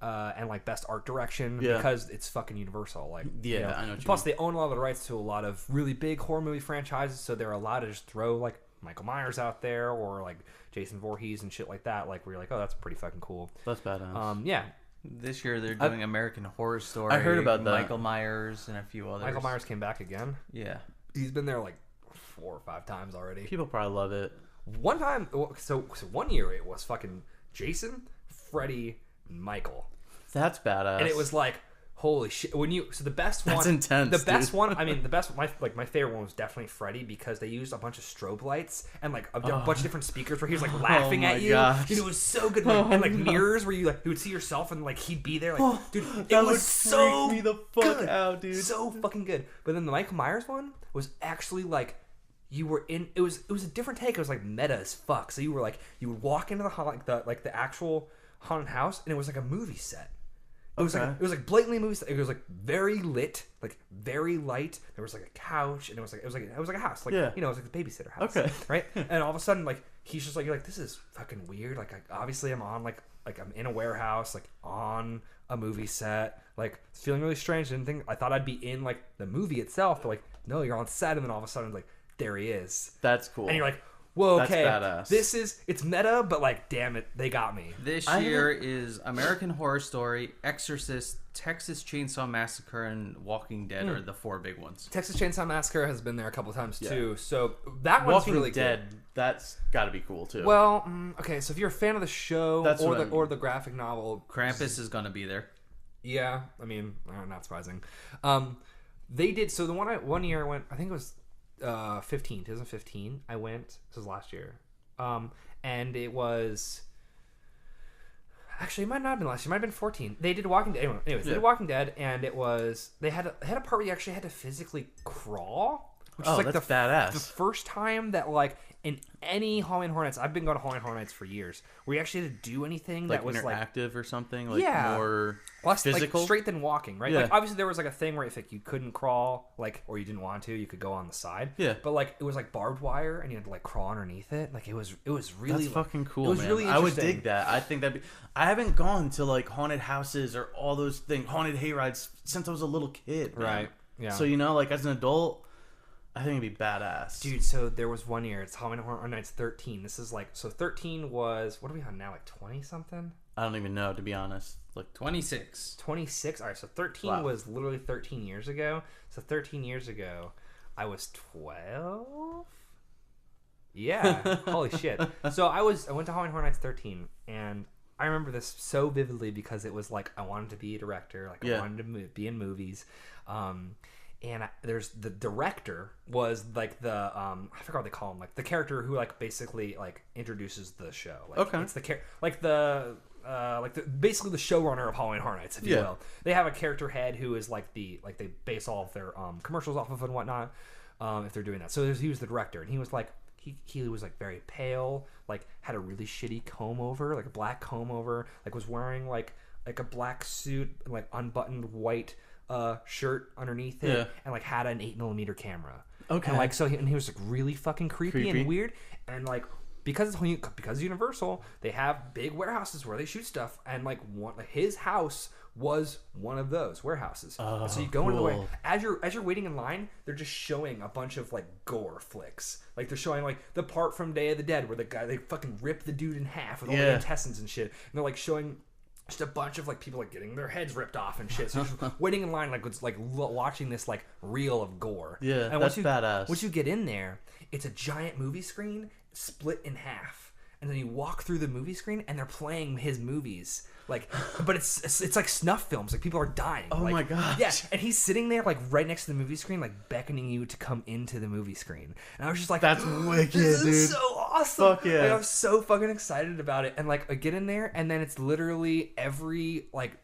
Speaker 1: and best art direction, because it's fucking Universal.
Speaker 2: I know what you
Speaker 1: plus
Speaker 2: mean.
Speaker 1: they own a lot of the rights to a lot of really big horror movie franchises, so they're allowed to just throw Michael Myers out there or Jason Voorhees and shit like that, where you're oh, that's pretty fucking cool.
Speaker 2: That's badass.
Speaker 1: Yeah.
Speaker 3: This year they're doing American Horror Story.
Speaker 2: I heard about that.
Speaker 3: Michael Myers and a few others.
Speaker 1: Michael Myers came back again.
Speaker 3: Yeah.
Speaker 1: He's been there like 4 or 5 times already.
Speaker 2: People probably love it.
Speaker 1: One time, so 1 year it was fucking Jason, Freddy, and Michael.
Speaker 2: That's badass.
Speaker 1: And it was like, holy shit! The best one,
Speaker 2: that's intense.
Speaker 1: The best
Speaker 2: dude.
Speaker 1: one, I mean, my favorite one was definitely Freddy because they used a bunch of strobe lights and like a bunch of different speakers where he was like laughing at you.
Speaker 2: gosh.
Speaker 1: Dude, it was so good. Like, and like mirrors where you would see yourself and like he'd be there. Like, dude, it
Speaker 2: that
Speaker 1: was
Speaker 2: would
Speaker 1: so
Speaker 2: freak me the fuck
Speaker 1: good.
Speaker 2: out, dude.
Speaker 1: So fucking good. But then the Michael Myers one was actually like. You were in. It was a different take. It was like meta as fuck. So you would walk into the actual haunted house, and it was like a movie set. It was like blatantly a movie set. It was like very lit, like very light. There was like a couch, and it was like a house. Like it was like the babysitter house.
Speaker 2: Okay.
Speaker 1: Right. And all of a sudden, like he's just like, you're like, this is fucking weird. Like obviously I'm on like I'm in a warehouse, like on a movie set. Like it's feeling really strange. I thought I'd be in like the movie itself, but like no, you're on set, and then all of a sudden like. There he is.
Speaker 2: That's cool.
Speaker 1: And you're like, whoa, okay.
Speaker 2: That's badass.
Speaker 1: It's meta, but like, damn it, they got me.
Speaker 3: This year is American Horror Story, Exorcist, Texas Chainsaw Massacre, and Walking Dead are the 4 big ones.
Speaker 1: Texas Chainsaw Massacre has been there a couple times too, so that one's really
Speaker 2: Dead,
Speaker 1: good.
Speaker 2: That's got to be cool too.
Speaker 1: Well, okay, so if you're a fan of the show or the graphic novel,
Speaker 3: Krampus is gonna be there.
Speaker 1: Yeah, I mean, not surprising. They did so. The one year I went, I think it was 2015 I went. This was last year, and it was actually, it might not have been last year, it might have been 14. They did Walking Dead. Anyways, they did Walking Dead, and it was they had a part where you actually had to physically crawl, which is like
Speaker 2: that's badass.
Speaker 1: The first time that like in any Halloween Horror Nights, I've been going to Halloween Horror Nights for years, where you actually had to do anything
Speaker 2: like
Speaker 1: that was like
Speaker 2: interactive or something, like more
Speaker 1: less
Speaker 2: physical,
Speaker 1: like straight than walking, right?
Speaker 2: Yeah.
Speaker 1: Like obviously there was like a thing where if like you couldn't crawl, like or you didn't want to, you could go on the side.
Speaker 2: Yeah.
Speaker 1: But like it was like barbed wire, and you had to like crawl underneath it. Like it was really
Speaker 2: that's fucking cool.
Speaker 1: It was
Speaker 2: man.
Speaker 1: really
Speaker 2: I would
Speaker 1: interesting.
Speaker 2: dig that. I think that'd be. I haven't gone to like haunted houses or all those things, haunted hayrides since I was a little kid. Man.
Speaker 1: Right. Yeah.
Speaker 2: So like as an adult. I think it'd be badass.
Speaker 1: Dude, so there was 1 year, it's Halloween Horror Nights 13. This is like, so 13 was, what are we on now, like 20 something?
Speaker 2: I don't even know, to be honest. Like
Speaker 3: 26.
Speaker 1: 26? All right, so 13 was literally 13 years ago. So 13 years ago, I was 12? Yeah, holy shit. So I went to Halloween Horror Nights 13, and I remember this so vividly because it was like, I wanted to be a director, like I wanted to be in movies. And there's the director was like the I forgot what they call him, like the character who like basically like introduces the show. Like,
Speaker 2: okay.
Speaker 1: It's the basically the showrunner of Halloween Horror Nights, if you will. They have a character head who is like they base all of their commercials off of and whatnot. If they're doing that, so he was the director, and he was like he was like very pale, like had a really shitty comb over, like a black comb over, like was wearing like a black suit, like unbuttoned white shirt underneath it, and like had an 8mm camera. Okay. And like so, he was like really fucking creepy and weird, and like because Universal, they have big warehouses where they shoot stuff, and like his house was one of those warehouses. And so you go into the way as you're waiting in line, they're just showing a bunch of like gore flicks. Like they're showing like the part from Day of the Dead where they fucking rip the dude in half with all the intestines and shit, and they're like showing just a bunch of like people like getting their heads ripped off and shit. So you're just waiting in line like it's like watching this like reel of gore.
Speaker 2: Yeah,
Speaker 1: and
Speaker 2: that's badass.
Speaker 1: Once you get in there, it's a giant movie screen split in half, and then you walk through the movie screen and they're playing his movies. Like, but it's like snuff films. Like people are dying.
Speaker 2: Oh
Speaker 1: like,
Speaker 2: my gosh.
Speaker 1: Yeah, and he's sitting there like right next to the movie screen, like beckoning you to come into the movie screen. And I was just like,
Speaker 2: that's wicked,
Speaker 1: this
Speaker 2: dude.
Speaker 1: is so awesome.
Speaker 2: Fuck yeah.
Speaker 1: Like, I was so fucking excited about it. And like I get in there, and then it's literally every like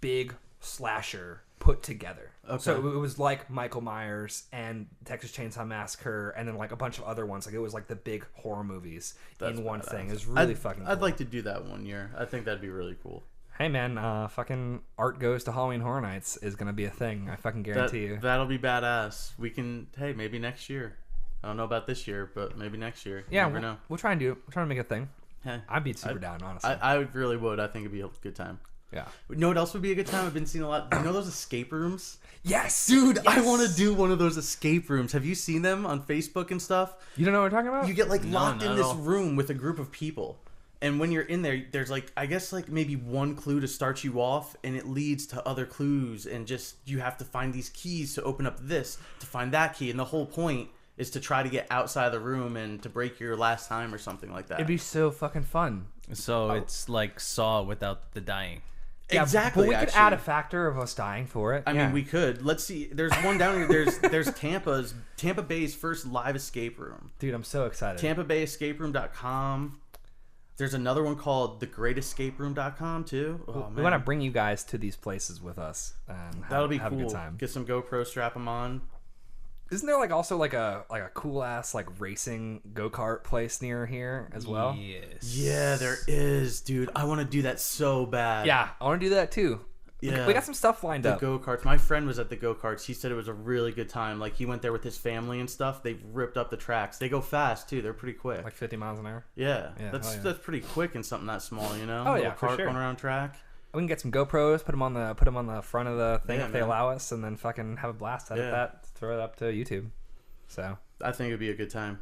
Speaker 1: big slasher put together. Okay. So it was like Michael Myers and Texas Chainsaw Massacre, and then like a bunch of other ones. Like it was like the big horror movies in one thing. It was really fucking cool.
Speaker 2: I'd like to do that 1 year. I think that'd be really cool.
Speaker 1: Hey man, fucking Art Goes to Halloween Horror Nights is gonna be a thing. I fucking guarantee you.
Speaker 2: That'll be badass. We can, hey, maybe next year. I don't know about this year, but maybe next year.
Speaker 1: Yeah,
Speaker 2: you never know.
Speaker 1: We'll try and do it. We'll try to make it a thing.
Speaker 2: Hey,
Speaker 1: I'd be super down, honestly.
Speaker 2: I really would. I think it'd be a good time.
Speaker 1: Yeah.
Speaker 2: You know what else would be a good time? I've been seeing a lot. You know those escape rooms?
Speaker 1: Yes!
Speaker 2: Dude,
Speaker 1: yes!
Speaker 2: I want to do one of those escape rooms. Have you seen them on Facebook and stuff?
Speaker 1: You don't know what we're talking about?
Speaker 2: You get like locked in this room with a group of people. And when you're in there, there's like, I guess like maybe one clue to start you off, and it leads to other clues, and just you have to find these keys to open up this, to find that key, and the whole point is to try to get outside the room and to break your last time or something like that.
Speaker 1: It'd be so fucking fun.
Speaker 3: So it's like Saw without the dying.
Speaker 1: Yeah,
Speaker 2: Exactly.
Speaker 1: but we could
Speaker 2: actually.
Speaker 1: add a factor of us dying for it.
Speaker 2: I mean, we could. Let's see. There's one down here. There's Tampa Bay's first live escape room.
Speaker 1: Dude, I'm so excited.
Speaker 2: TampaBayEscapeRoom.com. There's another one called TheGreatEscapeRoom.com too. Oh,
Speaker 1: we
Speaker 2: man.
Speaker 1: want to bring you guys to these places with us. And
Speaker 2: That'll be
Speaker 1: have
Speaker 2: cool.
Speaker 1: a good time.
Speaker 2: Get some GoPro, strap them on.
Speaker 1: Isn't there like also like a cool ass like racing go-kart place near here as well?
Speaker 3: Yes.
Speaker 2: Yeah, there is, dude. I want to do that so bad.
Speaker 1: Yeah, I want to do that too.
Speaker 2: Yeah.
Speaker 1: We got some stuff lined
Speaker 2: The
Speaker 1: up.
Speaker 2: go-karts. My friend was at the go-karts. He said it was a really good time. Like, he went there with his family and stuff. They ripped up the tracks. They go fast, too. They're pretty quick.
Speaker 1: Like 50 miles an hour.
Speaker 2: Yeah.
Speaker 1: Yeah,
Speaker 2: That's
Speaker 1: hell yeah.
Speaker 2: that's pretty quick in something that small, you know?
Speaker 1: Oh,
Speaker 2: Little
Speaker 1: yeah, for
Speaker 2: cart
Speaker 1: sure.
Speaker 2: going around track.
Speaker 1: We can get some GoPros, put them on the front of the thing
Speaker 2: Yeah,
Speaker 1: if they
Speaker 2: man.
Speaker 1: allow us, and then fucking have a blast out of
Speaker 2: Yeah.
Speaker 1: that. Throw it up to YouTube. So
Speaker 2: I think it would be a good time.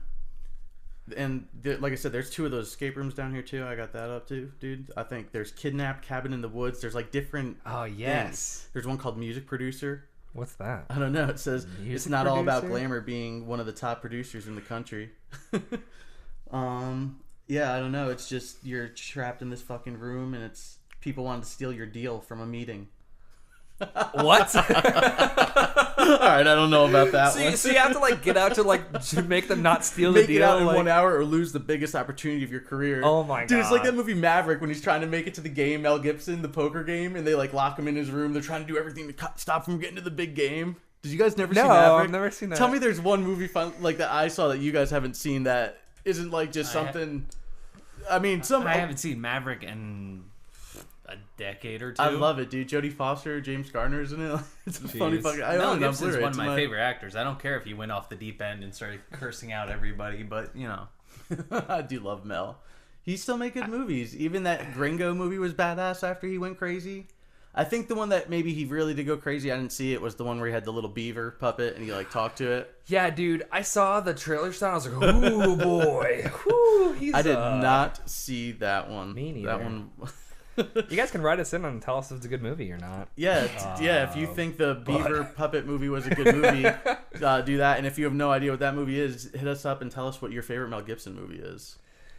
Speaker 2: And like I said, there's 2 of those escape rooms down here, too. I got that up, too, dude. I think there's Kidnapped, Cabin in the Woods. There's, like, different things. There's one called Music Producer.
Speaker 1: What's that?
Speaker 2: I don't know. It says
Speaker 1: Music
Speaker 2: it's not all about
Speaker 1: producer?
Speaker 2: glamour being one of the top producers in the country. Yeah, I don't know. It's just you're trapped in this fucking room, and it's people wanting to steal your deal from a meeting.
Speaker 1: What?
Speaker 2: All right, I don't know about that one.
Speaker 1: So you have to like get out to like to make them not steal the
Speaker 2: Make
Speaker 1: deal.
Speaker 2: it out in
Speaker 1: like-
Speaker 2: 1 hour or lose the biggest opportunity of your career.
Speaker 1: Oh my
Speaker 2: Dude, it's like
Speaker 1: God.
Speaker 2: that movie Maverick when he's trying to make it to the game, Mel Gibson, the poker game, and they like lock him in his room. They're trying to do everything to stop him from getting to the big game. Did you guys never see
Speaker 1: No,
Speaker 2: Maverick?
Speaker 1: I've never seen that.
Speaker 2: Tell me there's one movie like that I saw that you guys haven't seen that isn't like just something. I mean,
Speaker 3: I haven't seen Maverick in a decade or 2.
Speaker 2: I love it, dude. Jodie Foster, James Garner's in it. It's a funny
Speaker 3: Jeez.
Speaker 2: fucking. I
Speaker 3: Mel
Speaker 2: own it on
Speaker 3: Gibson's
Speaker 2: Blu-ray.
Speaker 3: one
Speaker 2: It's
Speaker 3: of my favorite actors. I don't care if he went off the deep end and started cursing out everybody, but you know.
Speaker 2: I do love Mel. He still make good movies. Even that Gringo movie was badass after he went crazy. I think the one that maybe he really did go crazy, I didn't see it, was the one where he had the little beaver puppet and he like talked to it.
Speaker 1: Yeah, dude, I saw the trailer style. I was like, ooh boy, Whew, he's.
Speaker 2: I did not see that one.
Speaker 1: Me neither.
Speaker 2: That one.
Speaker 1: You guys can write us in and tell us if it's a good movie or not.
Speaker 2: Yeah, yeah. If you think the beaver puppet movie was a good movie, do that. And if you have no idea what that movie is, hit us up and tell us what your favorite Mel Gibson movie is.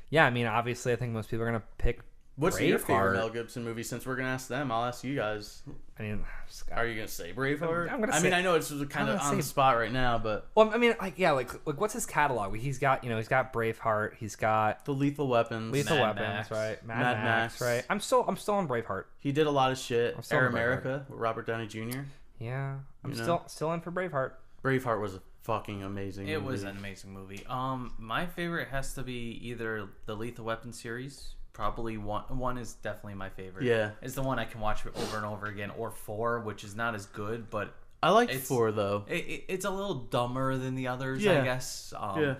Speaker 1: Yeah, I mean, obviously, I think most people are gonna pick.
Speaker 2: What's your favorite
Speaker 1: Braveheart.
Speaker 2: Mel Gibson movie? Since we're gonna ask them, I'll ask you guys.
Speaker 1: I mean,
Speaker 2: Are you gonna say Braveheart?
Speaker 1: I'm gonna
Speaker 2: I
Speaker 1: say-
Speaker 2: mean, I know it's kind of
Speaker 1: gonna
Speaker 2: on the
Speaker 1: say-
Speaker 2: spot right now, but
Speaker 1: well, I mean, like, yeah, like what's his catalog? He's got, he's got Braveheart. He's got
Speaker 2: the Lethal Weapons.
Speaker 1: Lethal
Speaker 3: Mad
Speaker 1: Weapons,
Speaker 3: Max.
Speaker 1: right? Mad
Speaker 2: Mad
Speaker 1: Max,
Speaker 2: Max.
Speaker 1: right? I'm still on Braveheart.
Speaker 2: He did a lot of shit.
Speaker 1: I'm still
Speaker 2: Air
Speaker 1: in Braveheart.
Speaker 2: America with Robert Downey Jr.
Speaker 1: Yeah, I'm
Speaker 2: You know?
Speaker 1: still in for Braveheart.
Speaker 2: Braveheart was a fucking amazing.
Speaker 3: It
Speaker 2: movie.
Speaker 3: was an amazing movie. My favorite has to be either the Lethal Weapon series. Probably one is definitely my favorite.
Speaker 2: Yeah.
Speaker 3: It's the one I can watch over and over again. Or 4, which is not as good, but
Speaker 2: I liked
Speaker 3: it's-
Speaker 2: 4 though.
Speaker 3: it's a little dumber than the others,
Speaker 2: Yeah.
Speaker 3: I guess.
Speaker 2: Yeah.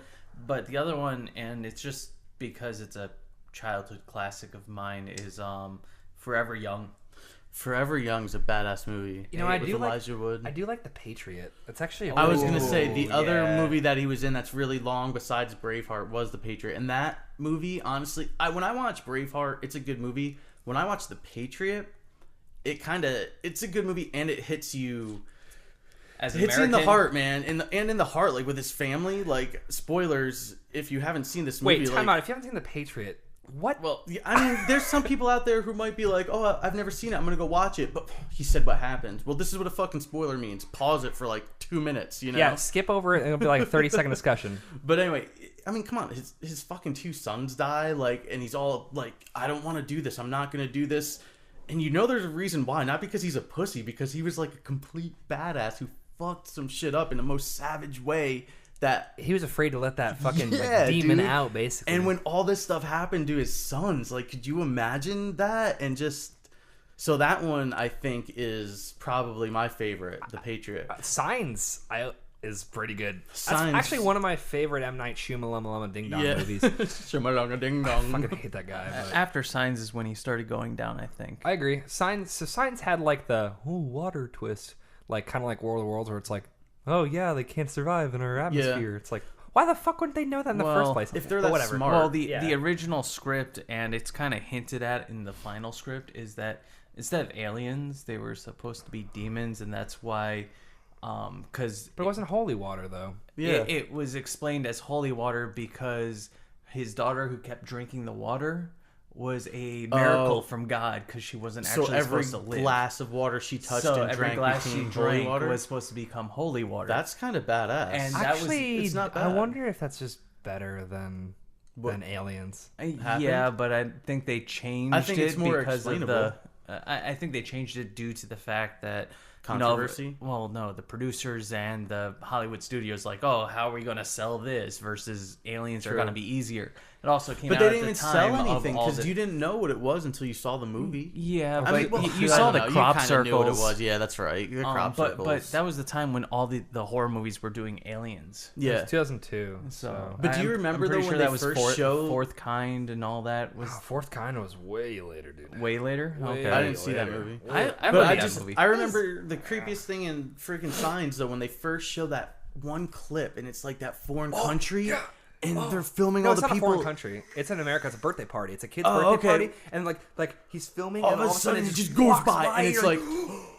Speaker 3: But the other one, and it's just because it's a childhood classic of mine, is Forever Young.
Speaker 2: Forever Young's a badass movie.
Speaker 1: You know, I
Speaker 2: with
Speaker 1: do like-
Speaker 2: Elijah Wood.
Speaker 1: I do like The Patriot. It's actually.
Speaker 2: I was gonna
Speaker 3: Ooh,
Speaker 2: say the other
Speaker 3: yeah.
Speaker 2: movie that he was in that's really long besides Braveheart was The Patriot, and that movie, honestly, when I watch Braveheart, it's a good movie. When I watch The Patriot, it's a good movie, and it hits you.
Speaker 3: As
Speaker 2: It hits you in the
Speaker 3: American-
Speaker 2: heart, man, in the heart, like with his family. Like, spoilers if you haven't seen this movie.
Speaker 1: Wait, time
Speaker 2: like,
Speaker 1: out. If you haven't seen The Patriot, what?
Speaker 2: Well, yeah, I mean, there's some people out there who might be like, "Oh, I've never seen it. I'm gonna go watch it." But he said what happened. Well, this is what a fucking spoiler means. Pause it for like 2 minutes, you know?
Speaker 1: Yeah, skip over it. And it'll be like a 30-second discussion.
Speaker 2: But anyway, I mean, come on. His fucking 2 sons die, like, and he's all like, "I don't want to do this. I'm not gonna do this." And you know, there's a reason why. Not because he's a pussy, because he was like a complete badass who fucked some shit up in the most savage way. That
Speaker 1: He was afraid to let that fucking
Speaker 2: Yeah,
Speaker 1: demon
Speaker 2: dude.
Speaker 1: out, basically.
Speaker 2: And when all this stuff happened to his sons, like, could you imagine that? And just so that one, I think, is probably my favorite, The Patriot.
Speaker 1: Signs is pretty good.
Speaker 2: Signs-
Speaker 1: That's actually one of my favorite M. Night Shyamalan Ding Dong movies.
Speaker 2: Shimmadonga ding
Speaker 1: I
Speaker 2: dong.
Speaker 1: fucking hate that guy. But
Speaker 3: After Signs is when he started going down, I think.
Speaker 1: I agree. Signs had like the water twist, like kind of like World of Worlds, where it's like, oh yeah, they can't survive in our atmosphere. It's like, Why the fuck wouldn't they know that in the first place?
Speaker 2: if they're
Speaker 1: But
Speaker 2: that
Speaker 1: whatever.
Speaker 2: smart.
Speaker 3: Well,
Speaker 1: Yeah.
Speaker 3: the original script, and it's kind of hinted at in the final script, is that instead of aliens, they were supposed to be demons, and that's why, because
Speaker 1: But it wasn't holy water though.
Speaker 2: Yeah.
Speaker 3: it was explained as holy water because his daughter, who kept drinking the water, was a miracle from God because she wasn't
Speaker 2: so
Speaker 3: actually
Speaker 2: every
Speaker 3: supposed to live.
Speaker 2: glass of water she touched
Speaker 3: So
Speaker 2: and
Speaker 3: every
Speaker 2: drank
Speaker 3: glass she
Speaker 2: became holy
Speaker 3: drank
Speaker 2: water.
Speaker 3: was supposed to become holy water.
Speaker 2: That's kind of badass.
Speaker 3: And that was-
Speaker 1: Actually,
Speaker 2: it's not
Speaker 1: I
Speaker 2: bad.
Speaker 1: wonder if that's just better than aliens.
Speaker 3: Yeah, but I think they changed
Speaker 2: I think it's more
Speaker 3: because of
Speaker 2: explainable.
Speaker 3: the. I think they changed it due to the fact that
Speaker 2: Controversy?
Speaker 3: well, no, the producers and the Hollywood studios like, oh, how are we going to sell this versus aliens are
Speaker 2: True.
Speaker 3: going to be easier. It also came
Speaker 2: But
Speaker 3: out
Speaker 2: they
Speaker 3: at
Speaker 2: didn't
Speaker 3: the
Speaker 2: even sell
Speaker 3: time of
Speaker 2: anything
Speaker 3: all
Speaker 2: because
Speaker 3: the-
Speaker 2: you didn't know what it was until you saw the movie.
Speaker 3: Yeah,
Speaker 2: I
Speaker 3: but
Speaker 2: mean, well,
Speaker 3: you
Speaker 2: I
Speaker 3: saw
Speaker 2: don't
Speaker 3: the
Speaker 2: know.
Speaker 3: crop
Speaker 2: You kinda
Speaker 3: circles.
Speaker 2: knew what it was. Yeah, that's right. The crop circles.
Speaker 3: but that was the time when all the horror movies were doing aliens.
Speaker 1: It
Speaker 2: yeah.
Speaker 1: was 2002.
Speaker 3: So,
Speaker 2: But do you remember,
Speaker 3: I'm pretty
Speaker 2: though,
Speaker 3: sure
Speaker 2: when
Speaker 3: that
Speaker 2: they
Speaker 3: was
Speaker 2: first showed-
Speaker 3: Fourth Kind and all that was
Speaker 1: Fourth Kind was way later, dude.
Speaker 3: way later?
Speaker 1: Way
Speaker 3: Okay.
Speaker 2: I didn't see that
Speaker 1: later.
Speaker 2: movie.
Speaker 3: I
Speaker 2: But
Speaker 3: love
Speaker 2: I
Speaker 3: that
Speaker 2: just
Speaker 3: movie.
Speaker 2: I remember the creepiest thing in freaking Signs though when they first show that one clip and it's like that foreign country and they're filming
Speaker 1: No,
Speaker 2: all
Speaker 1: it's
Speaker 2: the
Speaker 1: not a
Speaker 2: people.
Speaker 1: foreign country. It's in America. It's a birthday party. It's a kid's
Speaker 2: Oh,
Speaker 1: birthday
Speaker 2: okay.
Speaker 1: party, and like he's filming,
Speaker 2: All
Speaker 1: and
Speaker 2: of a sudden it just goes
Speaker 1: walks
Speaker 2: by and it's
Speaker 1: you're
Speaker 2: like,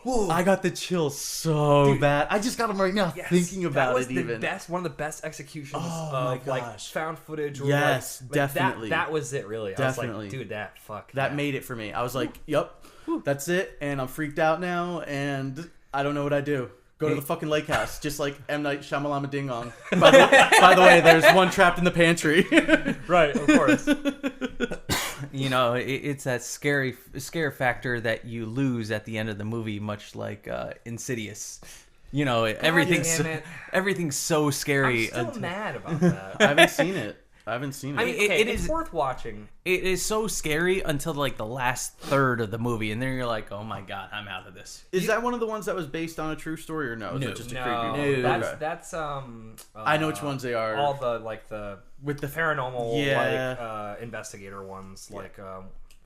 Speaker 2: whoa! I got the chills so bad. I just got them right now
Speaker 1: Yes,
Speaker 2: thinking about
Speaker 1: that was
Speaker 2: it.
Speaker 1: the
Speaker 2: Even
Speaker 1: best, one of the best executions
Speaker 2: Oh,
Speaker 1: of
Speaker 2: my
Speaker 1: like
Speaker 2: gosh.
Speaker 1: found footage. Or
Speaker 2: Yes,
Speaker 1: like,
Speaker 2: definitely.
Speaker 1: That was it, really. I
Speaker 2: Definitely.
Speaker 1: was like, dude, that fuck.
Speaker 2: that
Speaker 1: yeah.
Speaker 2: made it for me. I was like, yep, that's it, and I'm freaked out now, and I don't know what I do. Go to the fucking lake house, just like M. Night Shyamalama Ding Dong. By the way, there's one trapped in the pantry.
Speaker 1: right, of course.
Speaker 3: You know, it's that scare factor that you lose at the end of the movie, much like Insidious. You know, everything's
Speaker 1: damn it.
Speaker 3: everything's so
Speaker 1: I'm
Speaker 3: scary.
Speaker 1: still mad about that.
Speaker 2: I haven't seen it. I mean,
Speaker 3: it
Speaker 1: it's
Speaker 3: is-
Speaker 1: worth watching.
Speaker 3: It is so scary until like the last third of the movie, and then you're like, "Oh my god, I'm out of this."
Speaker 2: is that one of the ones that was based on a true story or no? Is
Speaker 3: No.
Speaker 2: it just a
Speaker 1: No,
Speaker 2: creepy one?
Speaker 1: that's
Speaker 2: Okay. I know which ones they are.
Speaker 1: all the
Speaker 2: With the
Speaker 1: paranormal
Speaker 2: Yeah.
Speaker 1: investigator ones. Like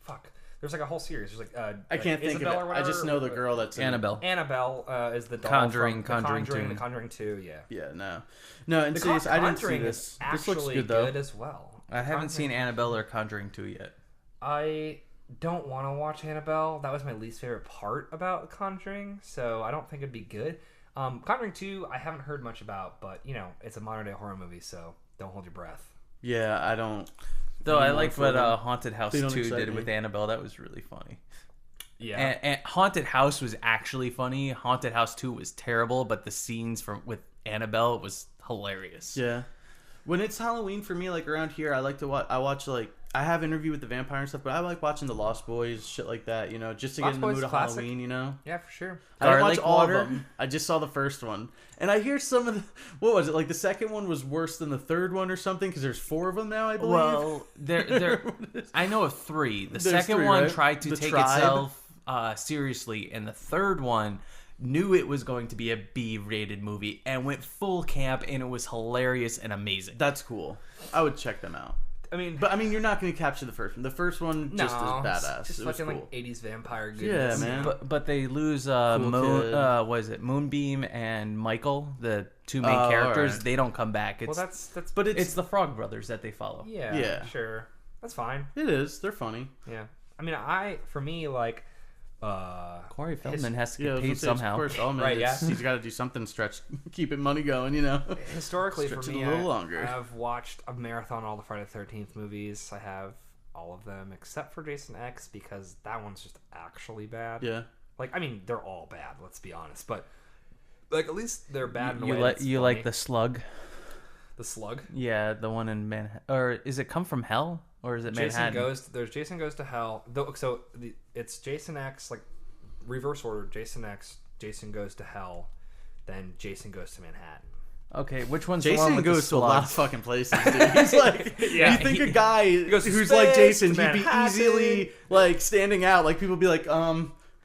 Speaker 1: fuck, there's like a whole series. There's like
Speaker 2: I can't think of it.
Speaker 1: Isabel or
Speaker 2: I just
Speaker 1: whatever.
Speaker 2: know the girl that's in it.
Speaker 3: Annabelle.
Speaker 1: Annabelle is the doll
Speaker 3: Conjuring,
Speaker 1: from
Speaker 3: Conjuring 2.
Speaker 1: The Conjuring 2. Yeah.
Speaker 2: Yeah, no, and
Speaker 1: The
Speaker 2: serious, I didn't see
Speaker 1: Conjuring
Speaker 2: this.
Speaker 1: is
Speaker 2: This looks
Speaker 1: actually
Speaker 2: good though.
Speaker 1: as well.
Speaker 3: I haven't seen
Speaker 1: Conjuring-
Speaker 3: Annabelle or Conjuring 2 yet.
Speaker 1: I don't want to watch Annabelle. That was my least favorite part about Conjuring, so I don't think it'd be good. Conjuring 2, I haven't heard much about, but you know, it's a modern day horror movie, so don't hold your breath.
Speaker 2: Yeah, I don't.
Speaker 3: Though I
Speaker 2: More
Speaker 3: liked
Speaker 2: for
Speaker 3: what
Speaker 2: them.
Speaker 3: Haunted House
Speaker 2: They
Speaker 3: 2
Speaker 2: don't excite
Speaker 3: did
Speaker 2: me.
Speaker 3: with Annabelle. That was really funny.
Speaker 1: Yeah.
Speaker 3: And Haunted House was actually funny. Haunted House 2 was terrible, but the scenes with Annabelle was hilarious.
Speaker 2: Yeah. When it's Halloween for me, like around here, I like to watch. I watch like I have Interview with the Vampire and stuff, but I like watching the Lost Boys, shit like that. You know, just to get
Speaker 1: Lost
Speaker 2: in the
Speaker 1: Boys
Speaker 2: mood
Speaker 1: is
Speaker 2: of
Speaker 1: classic.
Speaker 2: Halloween. You know.
Speaker 1: Yeah, for sure.
Speaker 2: I didn't watch
Speaker 3: Garlic
Speaker 2: all
Speaker 3: Water?
Speaker 2: of them. I just saw the first one, and I hear some of the. What was it like? The second one was worse than the third one or something because there's 4 of them now. I believe.
Speaker 3: Well, there. I know of 3. The
Speaker 2: There's
Speaker 3: second
Speaker 2: 3,
Speaker 3: one
Speaker 2: right?
Speaker 3: tried to
Speaker 2: The
Speaker 3: take
Speaker 2: Tribe?
Speaker 3: itself seriously, and the third one knew it was going to be a B-rated movie and went full camp, and it was hilarious and amazing.
Speaker 2: That's cool. I would check them out.
Speaker 1: I mean,
Speaker 2: But I mean, you're not going to capture the first one. The first one just is badass.
Speaker 1: Just
Speaker 2: It was
Speaker 1: fucking
Speaker 2: cool.
Speaker 1: like 80s vampire
Speaker 2: Yeah,
Speaker 1: goodness.
Speaker 2: man.
Speaker 3: But they lose
Speaker 2: kid.
Speaker 3: what is it? Moonbeam and Michael, the 2 main
Speaker 2: Oh,
Speaker 3: characters.
Speaker 2: alright.
Speaker 3: They don't come back. It's
Speaker 1: Well, that's
Speaker 2: But
Speaker 3: it's the Frog Brothers that they follow.
Speaker 1: yeah,
Speaker 2: Yeah.
Speaker 1: sure. That's fine.
Speaker 2: it is. They're funny.
Speaker 1: Yeah. I mean, for me, like,
Speaker 3: Corey Feldman has to
Speaker 2: Yeah, I
Speaker 3: get
Speaker 2: was
Speaker 3: paid
Speaker 2: gonna say,
Speaker 3: somehow.
Speaker 2: Of course, oh man,
Speaker 1: Right, yeah.
Speaker 2: he's got to do something. Stretch, keep it money going. You know.
Speaker 1: historically for
Speaker 2: Stretch it
Speaker 1: me,
Speaker 2: a little longer.
Speaker 1: I've watched a marathon all the Friday the 13th movies. I have all of them except for Jason X because that one's just actually bad.
Speaker 2: Yeah.
Speaker 1: Like, I mean, they're all bad. Let's be honest, but like at least they're bad in a
Speaker 3: You
Speaker 1: way.
Speaker 3: like
Speaker 1: that's
Speaker 3: you
Speaker 1: funny.
Speaker 3: like the Slug?
Speaker 1: the Slug.
Speaker 3: Yeah, the one in Manhattan. Or is it Come From Hell? Or is it Manhattan?
Speaker 1: Jason Goes to Hell. It's Jason X, like reverse order. Jason X, Jason Goes to Hell, then Jason Goes to Manhattan.
Speaker 3: Okay, which one's the one
Speaker 2: Jason
Speaker 3: with
Speaker 2: goes
Speaker 3: the
Speaker 2: to a lot of
Speaker 3: slug?
Speaker 2: fucking places, dude. He's like,
Speaker 1: Yeah,
Speaker 2: you think
Speaker 1: he-
Speaker 2: a guy
Speaker 1: goes to
Speaker 2: who's
Speaker 1: space,
Speaker 2: like Jason,
Speaker 1: to
Speaker 2: he'd be
Speaker 1: Manhattan.
Speaker 2: easily like standing out. Like people be like,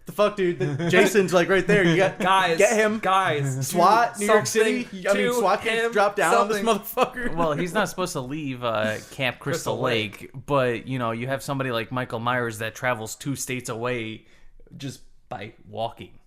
Speaker 2: the fuck, dude? Jason's like right there. You got
Speaker 1: Guys,
Speaker 2: get him.
Speaker 1: Guys,
Speaker 2: SWAT,
Speaker 1: do
Speaker 2: New York City.
Speaker 1: something
Speaker 2: I mean,
Speaker 1: to
Speaker 2: SWAT can't
Speaker 1: him,
Speaker 2: drop down on this
Speaker 1: something.
Speaker 2: motherfucker.
Speaker 3: Well, he's not supposed to leave Camp Crystal
Speaker 1: Crystal
Speaker 3: Lake, but you know, you have somebody like Michael Myers that travels 2 states away just by walking.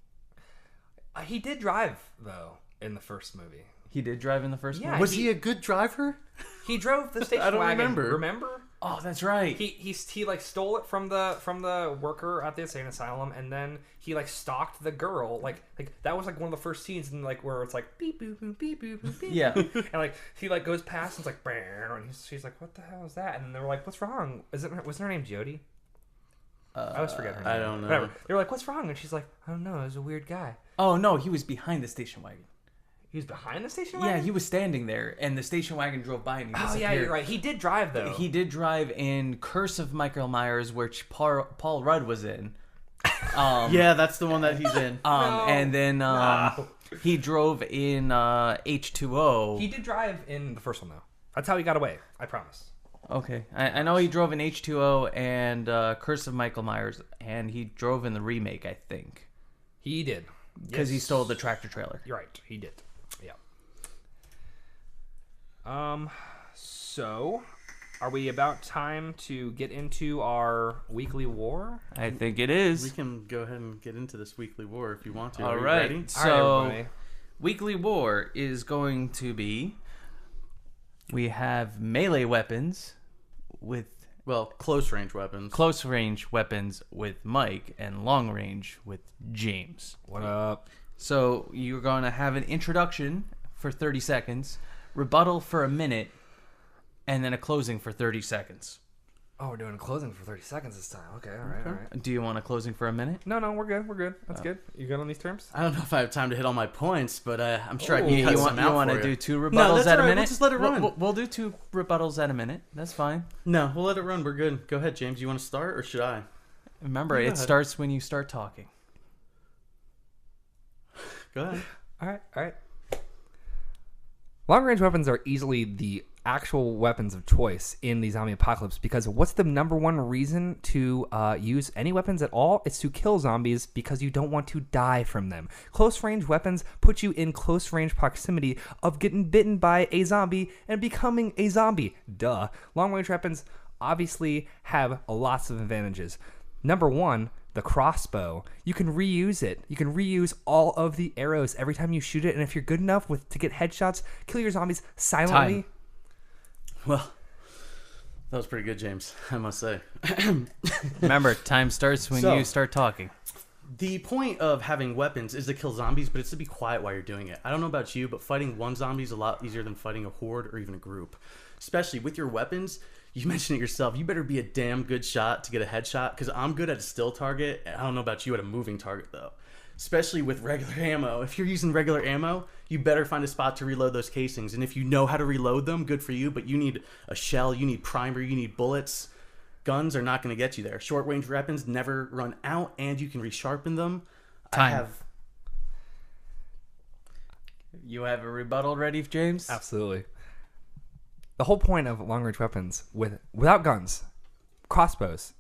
Speaker 1: He did drive though in the first movie.
Speaker 3: He did drive in the first
Speaker 1: Yeah.
Speaker 3: one?
Speaker 2: Was he a good driver?
Speaker 1: He drove the station
Speaker 2: I don't
Speaker 1: wagon.
Speaker 2: remember.
Speaker 3: Oh, that's right.
Speaker 1: He like stole it from the worker at the insane asylum, and then he like stalked the girl. Like that was like one of the first scenes, and like where it's like beep boop boop beep boop boop beep.
Speaker 3: Yeah.
Speaker 1: And like he like goes past and it's like brrr, and she's like, what the hell is that? And they were like, what's wrong? Wasn't her name Jody? I always forget her name.
Speaker 2: I don't know.
Speaker 1: Whatever. They were like, what's wrong? And she's like, I don't know. It was a weird guy.
Speaker 3: Oh, no, he was behind the station wagon.
Speaker 1: He was behind the station wagon?
Speaker 3: Yeah, he was standing there, and the station wagon drove by and he
Speaker 1: Oh,
Speaker 3: disappeared.
Speaker 1: yeah, you're right. He did drive, though.
Speaker 3: He did drive in Curse of Michael Myers, which Paul Rudd was in.
Speaker 2: Yeah, that's the one that he's in.
Speaker 1: No.
Speaker 3: And then he drove in H2O.
Speaker 1: He did drive in the first one, though. That's how he got away. I promise.
Speaker 3: Okay. I know he drove in H2O and Curse of Michael Myers, and he drove in the remake, I think.
Speaker 1: He did.
Speaker 3: Because he stole the tractor trailer.
Speaker 1: You're right. He did. Yeah. So, are we about time to get into our weekly war?
Speaker 3: I think it
Speaker 2: We
Speaker 3: is.
Speaker 2: can go ahead and get into this weekly war if you want to.
Speaker 3: All
Speaker 2: Are you
Speaker 3: right.
Speaker 2: ready?
Speaker 3: So,
Speaker 1: everybody.
Speaker 3: weekly war is going to be... We have melee weapons with...
Speaker 2: Well, close range weapons.
Speaker 3: Close range weapons with Mike and long range with James.
Speaker 1: What up?
Speaker 3: So you're going to have an introduction for 30 seconds, rebuttal for a minute, and then a closing for 30 seconds.
Speaker 1: Oh, we're doing a closing for 30 seconds this time. Okay, all right, all right.
Speaker 3: Do you want a closing for a minute?
Speaker 1: No, we're good. We're good. That's good. You good on these terms?
Speaker 2: I don't know if I have time to hit all my points, but I'm sure I
Speaker 1: Ooh.
Speaker 2: can
Speaker 3: You
Speaker 2: cut
Speaker 3: want
Speaker 2: some out
Speaker 3: to
Speaker 2: for
Speaker 3: do
Speaker 2: you.
Speaker 3: 2 rebuttals
Speaker 2: No, that's
Speaker 3: at a
Speaker 2: all right.
Speaker 3: minute?
Speaker 2: We'll just let it run.
Speaker 3: We'll do 2 rebuttals at a minute. That's fine.
Speaker 2: No, we'll let it run. We're good. Go ahead, James. You want to start or should I?
Speaker 3: Remember,
Speaker 2: You go
Speaker 3: it
Speaker 2: ahead.
Speaker 3: starts when you start talking.
Speaker 2: Go ahead.
Speaker 1: All right. Long range weapons are easily the actual weapons of choice in the zombie apocalypse because what's the number one reason to use any weapons at all? It's to kill zombies because you don't want to die from them. Close range weapons put you in close range proximity of getting bitten by a zombie and becoming a zombie. Duh. Long range weapons obviously have lots of advantages. Number one, the crossbow. You can reuse it. You can reuse all of the arrows every time you shoot it, and if you're good enough to get headshots, kill your zombies silently.
Speaker 3: Time.
Speaker 2: Well, that was pretty good, James, I must say.
Speaker 3: Remember, time starts when
Speaker 2: So-
Speaker 3: you start talking.
Speaker 2: The point of having weapons is to kill zombies, but it's to be quiet while you're doing it. I don't know about you, but fighting one zombie is a lot easier than fighting a horde or even a group. Especially with your weapons, you mentioned it yourself, you better be a damn good shot to get a headshot, because I'm good at a still target. I don't know about you at a moving target, though. Especially with regular ammo. If you're using regular ammo, you better find a spot to reload those casings. And if you know how to reload them, good for you, but you need a shell, you need primer, you need bullets. Guns are not going to get you there. Short range weapons never run out, and you can resharpen them.
Speaker 3: Time. You have a rebuttal ready, James?
Speaker 1: Absolutely. The whole point of long range weapons without guns, crossbows,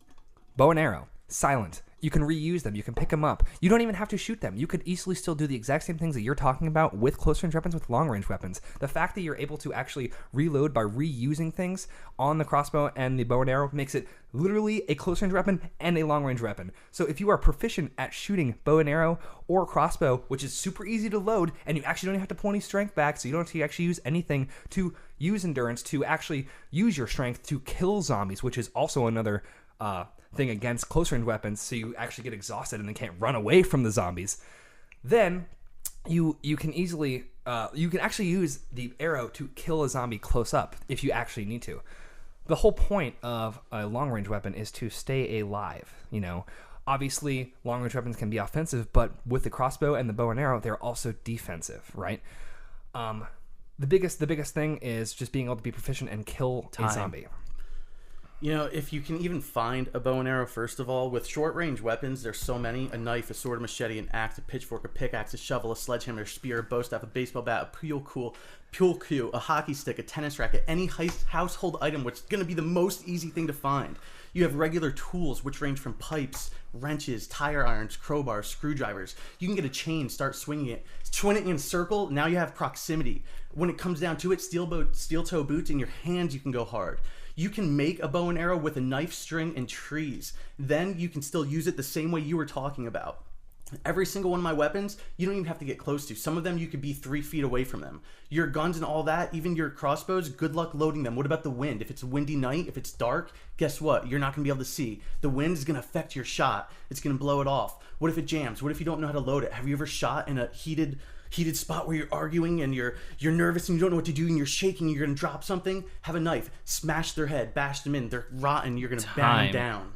Speaker 1: bow and arrow, silent. You can reuse them. You can pick them up. You don't even have to shoot them. You could easily still do the exact same things that you're talking about with close range weapons with long range weapons. The fact that you're able to actually reload by reusing things on the crossbow and the bow and arrow makes it literally a close range weapon and a long range weapon. So if you are proficient at shooting bow and arrow or crossbow, which is super easy to load, and you actually don't have to pull any strength back, so you don't have to actually use anything to use endurance, to actually use your strength to kill zombies, which is also another thing against close range weapons, so you actually get exhausted and then can't run away from the zombies. Then you can easily you can actually use the arrow to kill a zombie close up if you actually need to. The whole point of a long range weapon is to stay alive. You know, obviously long range weapons can be offensive, but with the crossbow and the bow and arrow, they're also defensive, right? The biggest thing is just being able to be proficient and kill a zombie.
Speaker 2: You know, if you can even find a bow and arrow, first of all, with short range weapons, there's so many: a knife, a sword, a machete, an axe, a pitchfork, a pickaxe, a shovel, a sledgehammer, a spear, a bow staff, a baseball bat, a pule cue, a hockey stick, a tennis racket, any household item, which is going to be the most easy thing to find. You have regular tools, which range from pipes, wrenches, tire irons, crowbars, screwdrivers. You can get a chain, start swinging it in a circle. Now you have proximity. When it comes down to it, steel toe boots, in your hands you can go hard. You can make a bow and arrow with a knife, string, and trees. Then you can still use it the same way you were talking about. Every single one of my weapons, you don't even have to get close to. Some of them, you could be 3 feet away from them. Your guns and all that, even your crossbows, good luck loading them. What about the wind? If it's a windy night, if it's dark, guess what? You're not going to be able to see. The wind is going to affect your shot. It's going to blow it off. What if it jams? What if you don't know how to load it? Have you ever shot in a heated spot where you're arguing and you're nervous and you don't know what to do and you're shaking and you're going to drop something? Have a knife. Smash their head. Bash them in. They're rotten. You're going to bang them down.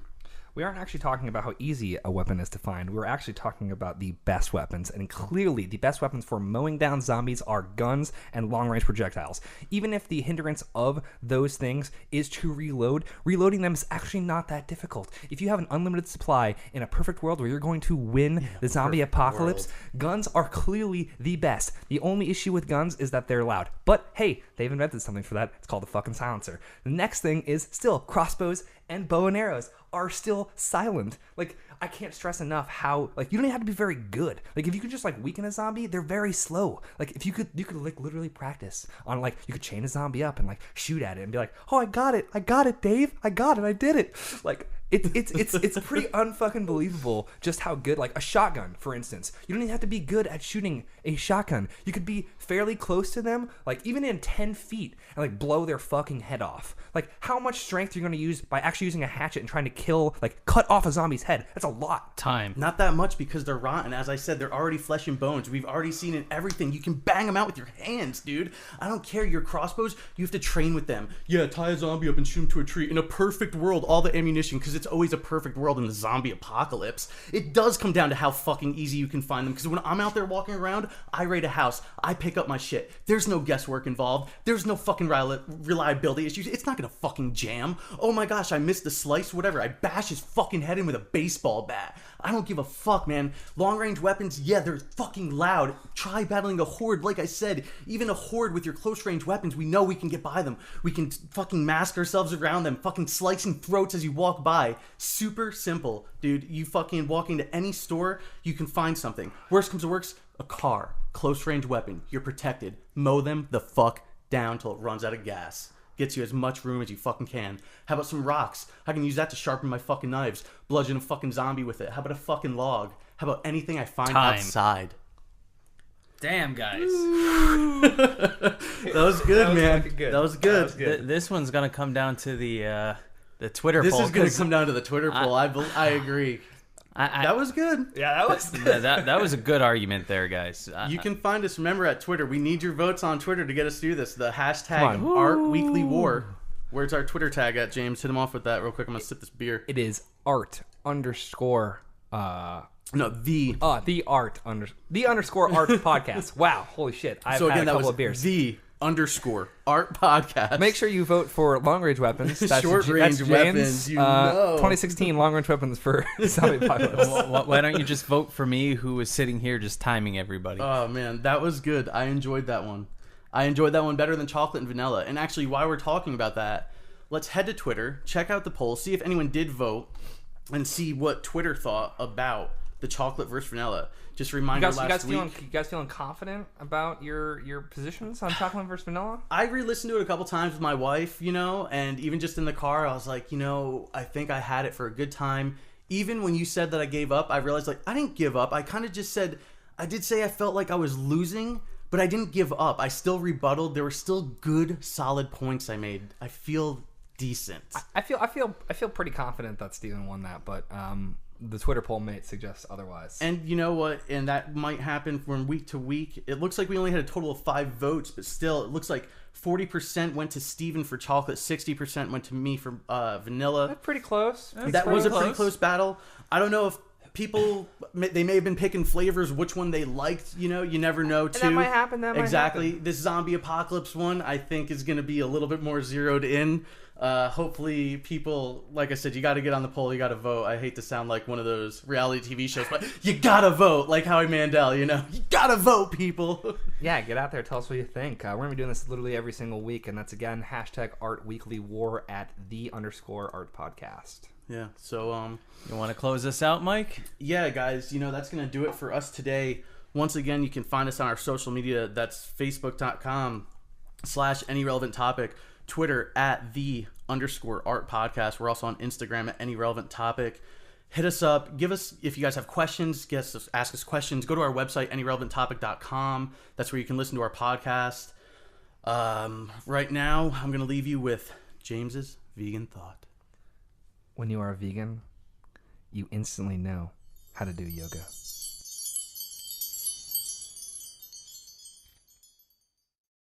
Speaker 1: We aren't actually talking about how easy a weapon is to find. We're actually talking about the best weapons. And clearly, the best weapons for mowing down zombies are guns and long-range projectiles. Even if the hindrance of those things is to reload, reloading them is actually not that difficult. If you have an unlimited supply in a perfect world where you're going to win the zombie apocalypse, guns are clearly the best. The only issue with guns is that they're loud. But hey, they've invented something for that. It's called the fucking silencer. The next thing is still crossbows and bow and arrows are still silent. Like, I can't stress enough how, like, you don't even have to be very good. Like, if you could just, like, weaken a zombie, they're very slow. Like, if you could like, literally practice on, like, you could chain a zombie up and, like, shoot at it and be like, oh, I got it, Dave, I got it, I did it. Like, it's pretty unfucking believable just how good, like, a shotgun, for instance. You don't even have to be good at shooting a shotgun. You could be fairly close to them, like, even in 10 feet, and, like, blow their fucking head off. Like, how much strength are you going to use by actually using a hatchet and trying to kill, like, cut off a zombie's head? That's a lot.
Speaker 3: Time.
Speaker 2: Not that much, because they're rotten. As I said, they're already flesh and bones. We've already seen in everything. You can bang them out with your hands, dude. I don't care. Your crossbows, you have to train with them. Yeah, tie a zombie up and shoot him to a tree. In a perfect world, all the ammunition, because it's always a perfect world in the zombie apocalypse. It does come down to how fucking easy you can find them, because when I'm out there walking around, I raid a house. I pick up my shit. There's no guesswork involved. There's no fucking reliability issues. It's not gonna fucking jam. Oh my gosh, I missed the slice, whatever. I bash his fucking head in with a baseball bat. I don't give a fuck, man. Long-range weapons, yeah, they're fucking loud. Try battling a horde, like I said. Even a horde with your close-range weapons, we know we can get by them. We can fucking mask ourselves around them, fucking slicing throats as you walk by. Super simple, dude. You fucking walk into any store, you can find something. Worst comes to worst, a car. Close-range weapon. You're protected. Mow them the fuck down till it runs out of gas. Gets you as much room as you fucking can. How about some rocks? I can use that to sharpen my fucking knives. Bludgeon a fucking zombie with it. How about a fucking log? How about anything I find outside?
Speaker 3: Damn, guys.
Speaker 2: That was good, man.
Speaker 1: Good.
Speaker 2: That was good.
Speaker 3: This one's gonna come down to the Twitter poll.
Speaker 2: This is gonna come down to the Twitter poll. I agree. That was good.
Speaker 1: Yeah, that was
Speaker 3: that was a good argument there, guys.
Speaker 2: You can find us, remember, at Twitter. We need your votes on Twitter to get us through this. The hashtag @ArtWeeklyWar. Where's our Twitter tag at, James? Hit him off with that real quick. I'm gonna sip this beer.
Speaker 1: It is art_.
Speaker 2: No, the
Speaker 1: art podcast. Wow, holy shit! I've had a couple of beers.
Speaker 2: _art podcast.
Speaker 1: Make sure you vote for long range weapons. That's
Speaker 2: Short range weapons.
Speaker 1: 2016 long range weapons for zombie apocalypse.
Speaker 3: Why don't you just vote for me, who was sitting here just timing everybody?
Speaker 2: Oh man, that was good. I enjoyed that one. I enjoyed that one better than chocolate and vanilla. And actually, while we're talking about that, let's head to Twitter, check out the poll, see if anyone did vote, and see what Twitter thought about the chocolate versus vanilla. Just a reminder,
Speaker 1: you guys feeling confident about your positions on chocolate versus vanilla?
Speaker 2: I re-listened to it a couple times with my wife, and even just in the car, I was like, I think I had it for a good time. Even when you said that I gave up, I realized, like, I didn't give up. I kind of just said, I did say I felt like I was losing, but I didn't give up. I still rebutted. There were still good, solid points I made. I feel decent.
Speaker 1: I feel pretty confident that Steven won that, but the Twitter poll may suggest otherwise.
Speaker 2: And you know what? And that might happen from week to week. It looks like we only had a total of 5 votes, but still, it looks like 40% went to Steven for chocolate, 60% went to me for vanilla.
Speaker 1: That's pretty close.
Speaker 2: That was a pretty close battle. I don't know if people, they may have been picking flavors, which one they liked. You never know, too.
Speaker 1: And that might happen.
Speaker 2: Exactly. This zombie apocalypse one, I think, is going to be a little bit more zeroed in. Hopefully people, like I said, you got to get on the poll, you got to vote. I hate to sound like one of those reality TV shows, but you got to vote, like Howie Mandel, you got to vote, people.
Speaker 1: Yeah, get out there, tell us what you think. We're going to be doing this literally every single week, and that's, again, hashtag #ArtWeeklyWar at @the_art podcast.
Speaker 2: Yeah, so,
Speaker 3: you want to close us out, Mike?
Speaker 2: Yeah, guys, that's going to do it for us today. Once again, you can find us on our social media. That's facebook.com/AnyRelevantTopic. Twitter @the_art podcast. We're also on Instagram @AnyRelevantTopic. hit us up. Give us, if you guys have questions, ask us questions. Go to our website, AnyRelevantTopic.com. That's where you can listen to our podcast. Right now, I'm going to leave you with James's vegan thought.
Speaker 1: When you are a vegan, you instantly know how to do yoga.